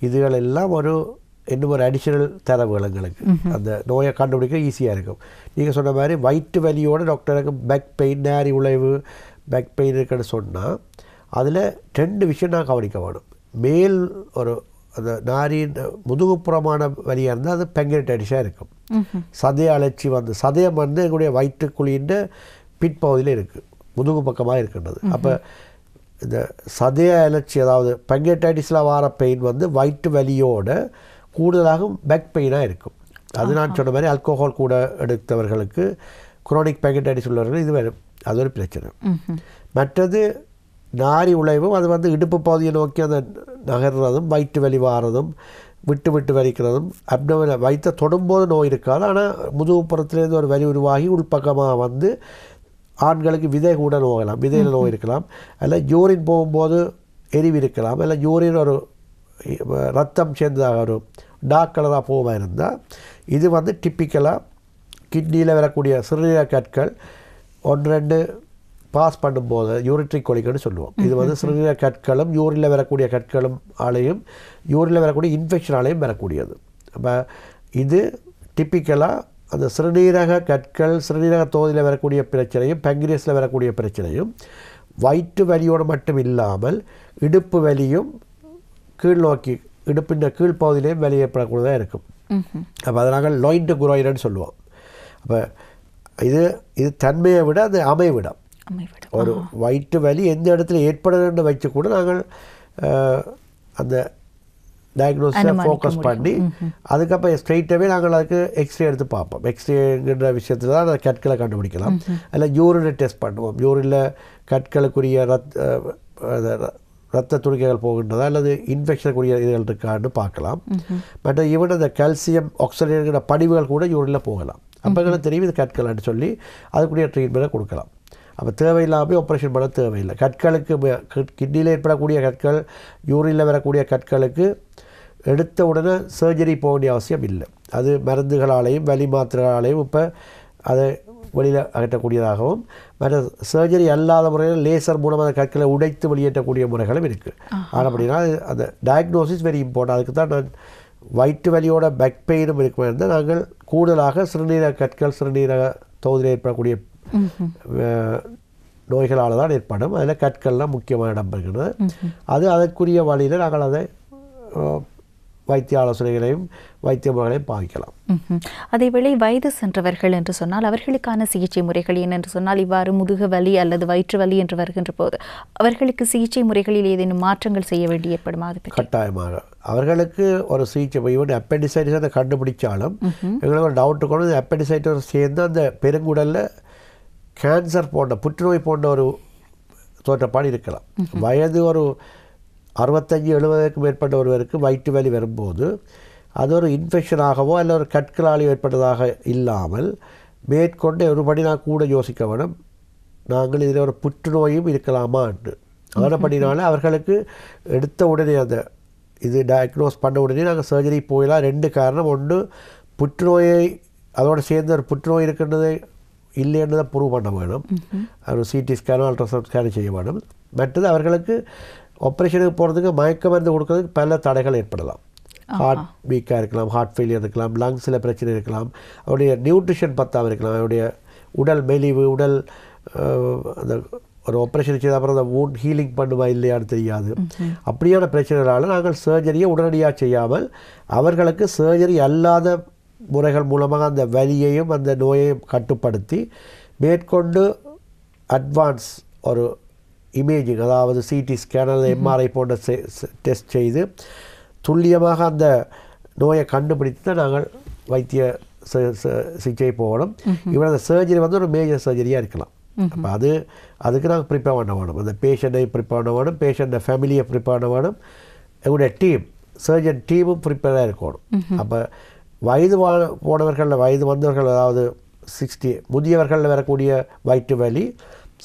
இதுகள் எல்லாம் இன்னும் ஒரு அடிஷனல் தரவுகள் எங்களுக்கு அந்த நோயை கண்டுபிடிக்க ஈஸியாக இருக்கும். நீங்கள் சொன்ன மாதிரி வயிற்று வலியோட டாக்டருக்கு பேக் பெயின், நாரி உழைவு, பேக் பெயின் இருக்குன்னு சொன்னால் அதில் 2 விஷயம் நான் கவனிக்க வேணும். மேல் ஒரு அந்த நாரின் முதுகுப்புறமான வலியாக இருந்தால் அது பெங்கரைட்டிஸாக இருக்கும். சதைய அலர்ச்சி வந்து சதயம் வந்து எங்களுடைய வயிற்றுக்குழியின் பிற்பகுதியில் இருக்குது, முதுகு பக்கமாக இருக்கின்றது. அப்போ இந்த சதைய அலர்ச்சி அதாவது பெங்கரைட்டிஸில் வர பெயின் வந்து வயிற்று வலியோட கூடுதலாக பேக் பெயினாக இருக்கும். அது நான் சொன்ன மாதிரி ஆல்கோஹால் கூட எடுத்தவர்களுக்கு குரோனிக் பெங்கரைட்டிஸ் உள்ளவர்கள் இது வரும், அது ஒரு பிரச்சனை. மற்றது நாரி உழைவும் அது வந்து இடுப்பு பகுதியை நோக்கி அந்த நகர்றதும் வயிற்று வலி வாரதும் விட்டு விட்டு வலிக்கிறதும் அப்டோமின் வயிற்றை தொடும்போது நோய் இருக்காது. ஆனால் முதுகுப்புறத்துலேருந்து ஒரு வலி உருவாகி உள்பக்கமாக வந்து ஆண்களுக்கு விதை கூட நோகலாம், விதையில் நோய் இருக்கலாம், அல்ல யூரின் போகும்போது எரிவு இருக்கலாம், அல்ல யூரின் ஒரு ரத்தம் சேர்ந்ததாக ஒரு டார்க் கலராக போக இருந்தால் இது வந்து டிப்பிக்கலாக கிட்னியில் வரக்கூடிய சிறுநீரக கற்கள் 1-2 பாஸ் பண்ணும்போது யூரிட்ரிக் கொலிக்கன்னு சொல்லுவோம். இது வந்து சிறுநீரக கற்களும் யூரினில் வரக்கூடிய கற்களும் ஆலையும் யூரினில் வரக்கூடிய இன்ஃபெக்ஷனாலையும் வரக்கூடியது. அப்போ இது டிப்பிக்கலாக அந்த சிறுநீரக கற்கள் சிறுநீரக தோதியில் வரக்கூடிய பிரச்சனையும் பெங்கிரியஸில் வரக்கூடிய பிரச்சனையும் வயிற்று வலியோடு மட்டும் இல்லாமல் இடுப்பு வலியும் கீழ் நோக்கி இடுப்பின் கீழ்ப்பகுதியிலேயும் வலி ஏற்படக்கூடியதாக இருக்கும். அப்போ அதை நாங்கள் லோயின்ட்டு குரோயின்னு சொல்லுவோம். அப்போ இது தன்மையை விட அது அமைவிடம். ஒரு வயிற்று வலி எந்த இடத்துல ஏற்படுதுன்னு வச்சு கூட நாங்கள் அந்த டயக்னோஸை ஃபோக்கஸ் பண்ணி அதுக்கப்புறம் ஸ்ட்ரெயிட்டாகவே நாங்கள் அதுக்கு எக்ஸ்ரே எடுத்து பார்ப்போம். எக்ஸ்ரேங்கிற விஷயத்தில் தான் அந்த கற்களை கண்டுபிடிக்கலாம். அதில் யூரினை டெஸ்ட் பண்ணுவோம். யூரினில் கற்களுக்குரிய ரத்த துணிக்கைகள் போகின்றதா அல்லது இன்ஃபெக்ஷனுக்குரிய இதுகள் இருக்கான்னு பார்க்கலாம். மற்ற ஈவன் அந்த கால்சியம் ஆக்சிஜன்கிற படிவுகள் கூட யூரினில் போகலாம். அப்போ எங்களுக்கு தெரியும் இது கற்கள்னு சொல்லி அதுக்குரிய ட்ரீட்மெண்ட்டை கொடுக்கலாம். அப்போ தேவையில்லாமல் ஆப்ரேஷன் பண்ண தேவையில்லை. கற்களுக்கு கிட்னியில் ஏற்படக்கூடிய கற்கள், யூரினில் வரக்கூடிய கற்களுக்கு எடுத்த உடனே சர்ஜரி போக வேண்டிய அவசியம் இல்லை. அது மருந்துகளாலேயும் வலி மாத்திரைகளாலேயும் இப்போ அதை வெளியில் அகற்றக்கூடியதாகவும், மற்ற சர்ஜரி அல்லாத முறையில் லேசர் மூலமாக கற்களை உடைத்து வெளியேற்றக்கூடிய முறைகளும் இருக்குது. ஆனால் அப்படின்னா அந்த டயக்னோசிஸ் வெரி இம்பார்ட்டன்ட். அதுக்கு தான் நான் வயிற்று வலியோட பேக் பெயினும் இருக்குமே இருந்தால் நாங்கள் கூடுதலாக சிறுநீரக கற்கள், சிறுநீரக தொகுதியில் ஏற்படக்கூடிய நோய்களால் தான் ஏற்படும். அதில் கற்கள்லாம் முக்கியமான இடம் பெறுகிறது. அது அதற்குரிய வழியில் நாங்கள் அதை வைத்திய ஆலோசனைகளையும் வைத்திய முறைகளையும் பாவிக்கலாம். அதேவேளை வயது சென்றவர்கள் என்று சொன்னால் அவர்களுக்கான சிகிச்சை முறைகள் என்னென்று சொன்னால், இவ்வாறு முதுகு வலி அல்லது வயிற்று வலி என்று வருகின்ற போது அவர்களுக்கு சிகிச்சை முறைகளில் ஏதேனும் மாற்றங்கள் செய்ய வேண்டி ஏற்படுமா? அது கட்டாயமாக அவர்களுக்கு ஒரு சிகிச்சை ஈவன் அப்பெண்டிசைட்டிஸ் அதை கண்டுபிடிச்சாலும் எங்களுக்கு ஒரு டவுட்டு கொண்டு அப்பெண்டிசைட்டிஸ் சேர்ந்து அந்த பெருங்குடலில் கேன்சர் போன்ற புற்றுநோய் போன்ற ஒரு தோற்றப்பாடு இருக்கலாம். வயது ஒரு 65-70க்கும் மேற்பட்ட ஒருவருக்கு வயிற்று வலி வரும்போது அது ஒரு இன்ஃபெக்ஷனாகவோ அல்ல ஒரு கற்களால் ஏற்பட்டதாக இல்லாமல் மேற்கொண்டு ஒருபடி நான் கூட யோசிக்க வேணும், நாங்கள் இதில் ஒரு புற்றுநோயும் இருக்கலாமா என்று. ஆனப்படினால அவர்களுக்கு எடுத்த உடனே அந்த இது டயக்னோஸ் பண்ண உடனே நாங்கள் சர்ஜரி போயிடலாம். 2 காரணம். ஒன்று, புற்றுநோயை அதோடு சேர்ந்து ஒரு புற்றுநோய் இருக்கின்றதை இல்லைன்றதை ப்ரூவ் பண்ண வேணும். ஒரு சிடி ஸ்கேனோ அல்ட்ராசவுண்ட் ஸ்கேனோ செய்ய வேணும். மற்றது அவர்களுக்கு ஆப்ரேஷனுக்கு போகிறதுக்கு மயக்க மருந்து கொடுக்கறதுக்கு பல தடைகள் ஏற்படலாம். ஹார்ட் வீக்காக இருக்கலாம், ஹார்ட் ஃபெயிலியர் இருக்கலாம், லங்ஸில் பிரச்சனை இருக்கலாம், அவருடைய நியூட்ரிஷன் பத்தாமல் இருக்கலாம், அவருடைய உடல் மெலிவு, உடல் அந்த ஒரு ஆப்ரேஷன் செய்த அப்புறம் அந்த வூண்ட் ஹீலிங் பண்ணுமா இல்லையான்னு தெரியாது. அப்படியான பிரச்சனைகளால் நாங்கள் சர்ஜரியை உடனடியாக செய்யாமல் அவர்களுக்கு சர்ஜரி அல்லாத முறைகள் மூலமாக அந்த வலியையும் அந்த நோயையும் கட்டுப்படுத்தி மேற்கொண்டு அட்வான்ஸ் ஒரு இமேஜிங், அதாவது சிடி ஸ்கேன் அல்லது எம்ஆர்ஐ போன்ற டெஸ்ட் செய்து துல்லியமாக அந்த நோயை கண்டுபிடித்து தான் நாங்கள் வைத்திய சிகிச்சை போகணும். இவன் அந்த சர்ஜரி வந்து ஒரு மேஜர் சர்ஜரியாக இருக்கலாம். அப்போ அதுக்கு நாங்கள் ப்ரிப்பேர் பண்ண வேணும். அந்த பேஷண்ட்டை ப்ரிப்பேர் பண்ண வேணும், பேஷண்ட்டை ஃபேமிலியை ப்ரிப்பேர் பண்ண வேணும், எங்களுடைய டீம் சர்ஜன் டீமும் ப்ரிப்பேராக இருக்கணும். அப்போ வயது போனவர்களில் வயது வந்தவர்கள், அதாவது 60 முதியவர்களில் வரக்கூடிய வயிற்று வலி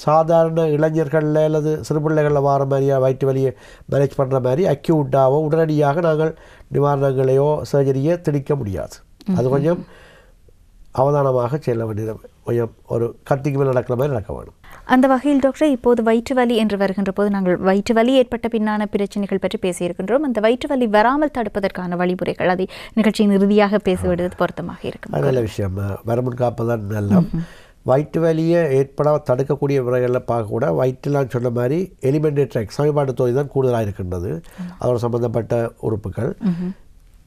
சாதாரண இளைஞர்களில் அல்லது சிறுபிள்ளைகளில் வர மாதிரியா வயிற்று வலியை மேனேஜ் பண்ணுற மாதிரி அக்யூட்டாவோ உடனடியாக நாங்கள் நிவாரணங்களையோ சர்ஜரியை திணிக்க முடியாது. அது கொஞ்சம் அவதானமாக செல்ல வேண்டியது, கொஞ்சம் ஒரு கத்திக்கு மேல் நடக்கிற மாதிரி நடக்க வேணும். அந்த வகையில் டாக்டர், இப்போது வயிற்று வலி என்று வருகின்ற போது நாங்கள் வயிற்று வலி ஏற்பட்ட பின்னான பிரச்சனைகள் பற்றி பேசியிருக்கின்றோம். அந்த வயிற்று வலி வராமல் தடுப்பதற்கான வழிமுறைகள் அதை நிகழ்ச்சியின் இறுதியாக பேசுவது பொருத்தமாக இருக்கும். நல்ல விஷயம். வரமுன் காப்பதான் நல்ல. வயிற்று வலியை ஏற்பட தடுக்கக்கூடிய முறைகளில் பார்க்கக்கூட வயிற்றில் நான் சொன்ன மாதிரி எலிமெண்டரி ட்ராக்ட் சமீபாட்டு தொகுதி தான் கூடுதலாக இருக்கின்றது. அதோட சம்மந்தப்பட்ட உறுப்புகள்.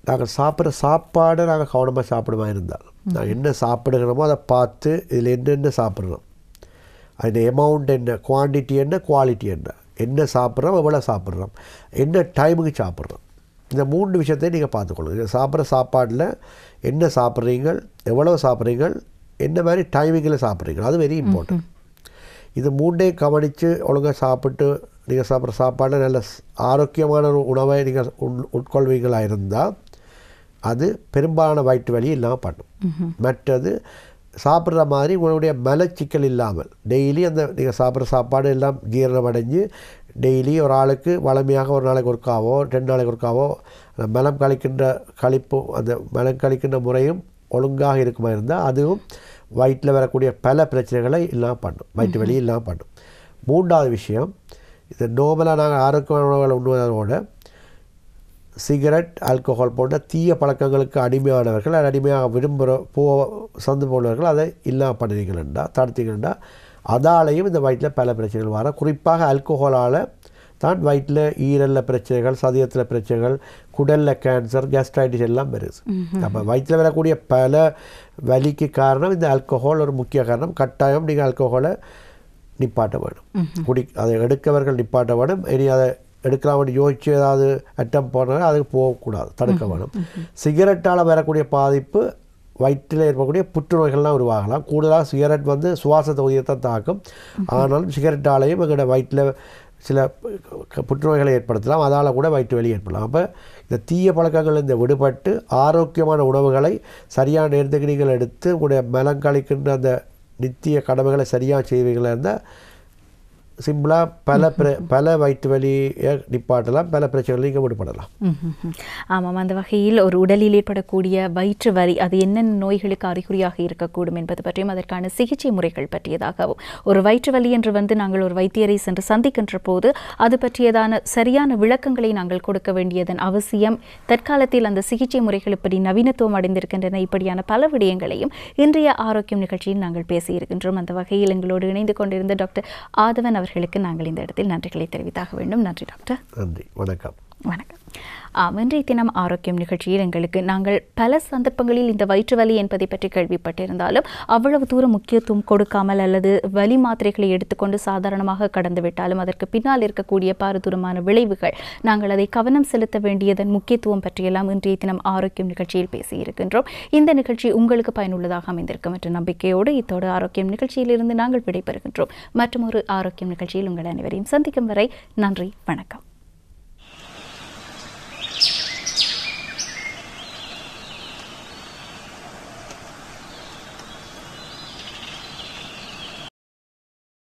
நாங்கள் சாப்பிட்ற சாப்பாடை நாங்கள் கவனமாக சாப்பிடுமா இருந்தால் நாங்கள் என்ன சாப்பிடுகிறோமோ அதை பார்த்து இதில் என்னென்ன சாப்பிட்றோம், அதில் எமௌண்ட் என்ன, குவான்டிட்டி என்ன, குவாலிட்டி என்ன சாப்பிட்றோம், எவ்வளோ சாப்பிட்றோம், என்ன டைமுக்கு சாப்பிட்றோம், இந்த 3 விஷயத்தையும் நீங்கள் பார்த்துக்கொள்ளுங்க. சாப்பிட்ற சாப்பாடில் என்ன சாப்பிட்றீங்க, எவ்வளோ சாப்பிட்றீங்க, என்ன மாதிரி டைமிங்கில் சாப்பிட்றீங்க, அது வெரி இம்பார்ட்டன்ட். இது 3ஐயும் கவனித்து ஒழுங்காக சாப்பிட்டு நீங்கள் சாப்பிட்ற சாப்பாடு நல்ல ஆரோக்கியமான ஒரு உணவை நீங்கள் உட்கொள்வீங்களாக இருந்தால் அது பெரும்பாலான வயிற்று வலி இல்லாமல் பண்ணும். மற்றது சாப்பிட்ற மாதிரி உங்களுடைய மலச்சிக்கல் இல்லாமல் டெய்லி அந்த நீங்கள் சாப்பிட்ற சாப்பாடு எல்லாம் ஜீரணம் அடைஞ்சு டெய்லி ஒரு ஆளுக்கு வளமையாக ஒரு நாளைக்கு ஒருக்காவோ 2 நாளைக்கு ஒருக்காவோ அந்த மலம் கழிக்கின்ற கழிப்பு, அந்த மலம் கழிக்கின்ற முறையும் ஒழுங்காக இருக்குமா இருந்தால் அதுவும் வயிற்றில் வரக்கூடிய பல பிரச்சனைகளை இல்லாமல் பண்ணும், வயிற்று வலி இல்லாமல் பண்ணும். 3வது விஷயம், இது நோமலாக நாங்கள் ஆரோக்கியமான உணவுகளை உண்ணுவதோட சிகரெட், ஆல்கோஹால் போன்ற தீய பழக்கங்களுக்கு அடிமையானவர்கள், அது அடிமையாக விரும்புகிற சந்து போனவர்கள் அதை இல்லாமல் பண்ணினீங்களா தடுத்தீங்கன்னா அதாலேயும் இந்த வயிற்றில் பல பிரச்சனைகள் வர. குறிப்பாக ஆல்கோஹாலால் தான் வயிற்றில் ஈரலில் பிரச்சனைகள், சதயத்தில் பிரச்சனைகள், குடலில் கேன்சர், கேஸ்ட்ரைட்டிஸ் எல்லாம் வருது. அப்போ வயிற்றில் வரக்கூடிய பல வலிக்கு காரணம் இந்த ஆல்கோஹால் ஒரு முக்கிய காரணம். கட்டாயம் நீங்கள் ஆல்கோஹாலை நிப்பாட்ட வேணும், அதை எடுக்கவர்கள் நிப்பாட்ட வேணும். இனி அதை எடுக்கலாம் யோசிச்சு ஏதாவது அட்டம் போனால் அதுக்கு போகக்கூடாது, தடுக்க வேணும். சிகரெட்டால் வரக்கூடிய பாதிப்பு வயிற்றில் ஏற்படக்கூடிய புற்றுநோய்கள்லாம் உருவாகலாம். கூடுதலாக சிகரெட் வந்து சுவாச தொகுதியை தான் தாக்கும். ஆனாலும் சிகரெட்டாலேயும் எங்களோட வயிற்றில் சில புற்றுநோய்களை ஏற்படுத்தலாம், அதால் கூட வயிற்று வலி ஏற்படலாம். அப்போ இந்த தீய பழக்கங்கள் இந்த விடுபட்டு ஆரோக்கியமான உணவுகளை சரியான நேரத்துக்கு நீங்கள் எடுத்து உங்களுடைய மலம் கழிக்கின்ற அந்த நித்திய கடமைகளை சரியாக செய்வீங்களா இருந்தால் சிம்பிளாக பல வயிற்று வலியை நிப்பாட்டலாம், பல பிரச்சனைகளையும் விடுபடலாம். ஆமாம், அந்த வகையில் ஒரு உடலில் ஏற்படக்கூடிய வயிற்று வலி அது என்னென்ன நோய்களுக்கு அறிகுறியாக இருக்கக்கூடும் என்பது பற்றியும் அதற்கான சிகிச்சை முறைகள் பற்றியதாகவும், ஒரு வயிற்று வலி என்று வந்து நாங்கள் ஒரு வைத்தியரை சென்று சந்திக்கின்ற போது அது பற்றியதான சரியான விளக்கங்களை நாங்கள் கொடுக்க வேண்டியதன் அவசியம், தற்காலத்தில் அந்த சிகிச்சை முறைகள் இப்படி நவீனத்துவம் அடைந்திருக்கின்றன, இப்படியான பல விடயங்களையும் இன்றைய ஆரோக்கியம் நிகழ்ச்சியில் நாங்கள் பேசியிருக்கின்றோம். அந்த வகையில் எங்களோடு இணைந்து கொண்டிருந்த டாக்டர் ஆதவன் அவர்களுக்கு நாங்கள் இந்த இடத்தில் நன்றிகளை தெரிவித்தாக வேண்டும். நன்றி டாக்டர். நன்றி, வணக்கம். வணக்கம். இன்றைய தினம் ஆரோக்கியம் நிகழ்ச்சியில் எங்களுக்கு நாங்கள் பல சந்தர்ப்பங்களில் இந்த வயிற்று வலி என்பதை பற்றி கேள்விப்பட்டிருந்தாலும் அவ்வளவு தூரம் முக்கியத்துவம் கொடுக்காமல் அல்லது வலி மாத்திரைகளை எடுத்துக்கொண்டு சாதாரணமாக கடந்து விட்டாலும் அதற்கு பின்னால் இருக்கக்கூடிய பாரதூரமான விளைவுகள், நாங்கள் அதை கவனம் செலுத்த வேண்டியதன் முக்கியத்துவம் பற்றியெல்லாம் இன்றைய தினம் ஆரோக்கியம் நிகழ்ச்சியில் பேசியிருக்கின்றோம். இந்த நிகழ்ச்சி உங்களுக்கு பயனுள்ளதாக அமைந்திருக்கும் என்ற நம்பிக்கையோடு இத்தோடு ஆரோக்கியம் நிகழ்ச்சியிலிருந்து நாங்கள் விடைபெறுகின்றோம். மற்றும் ஒரு ஆரோக்கியம் நிகழ்ச்சியில் உங்கள் அனைவரையும் சந்திக்கும் வரை நன்றி, வணக்கம்.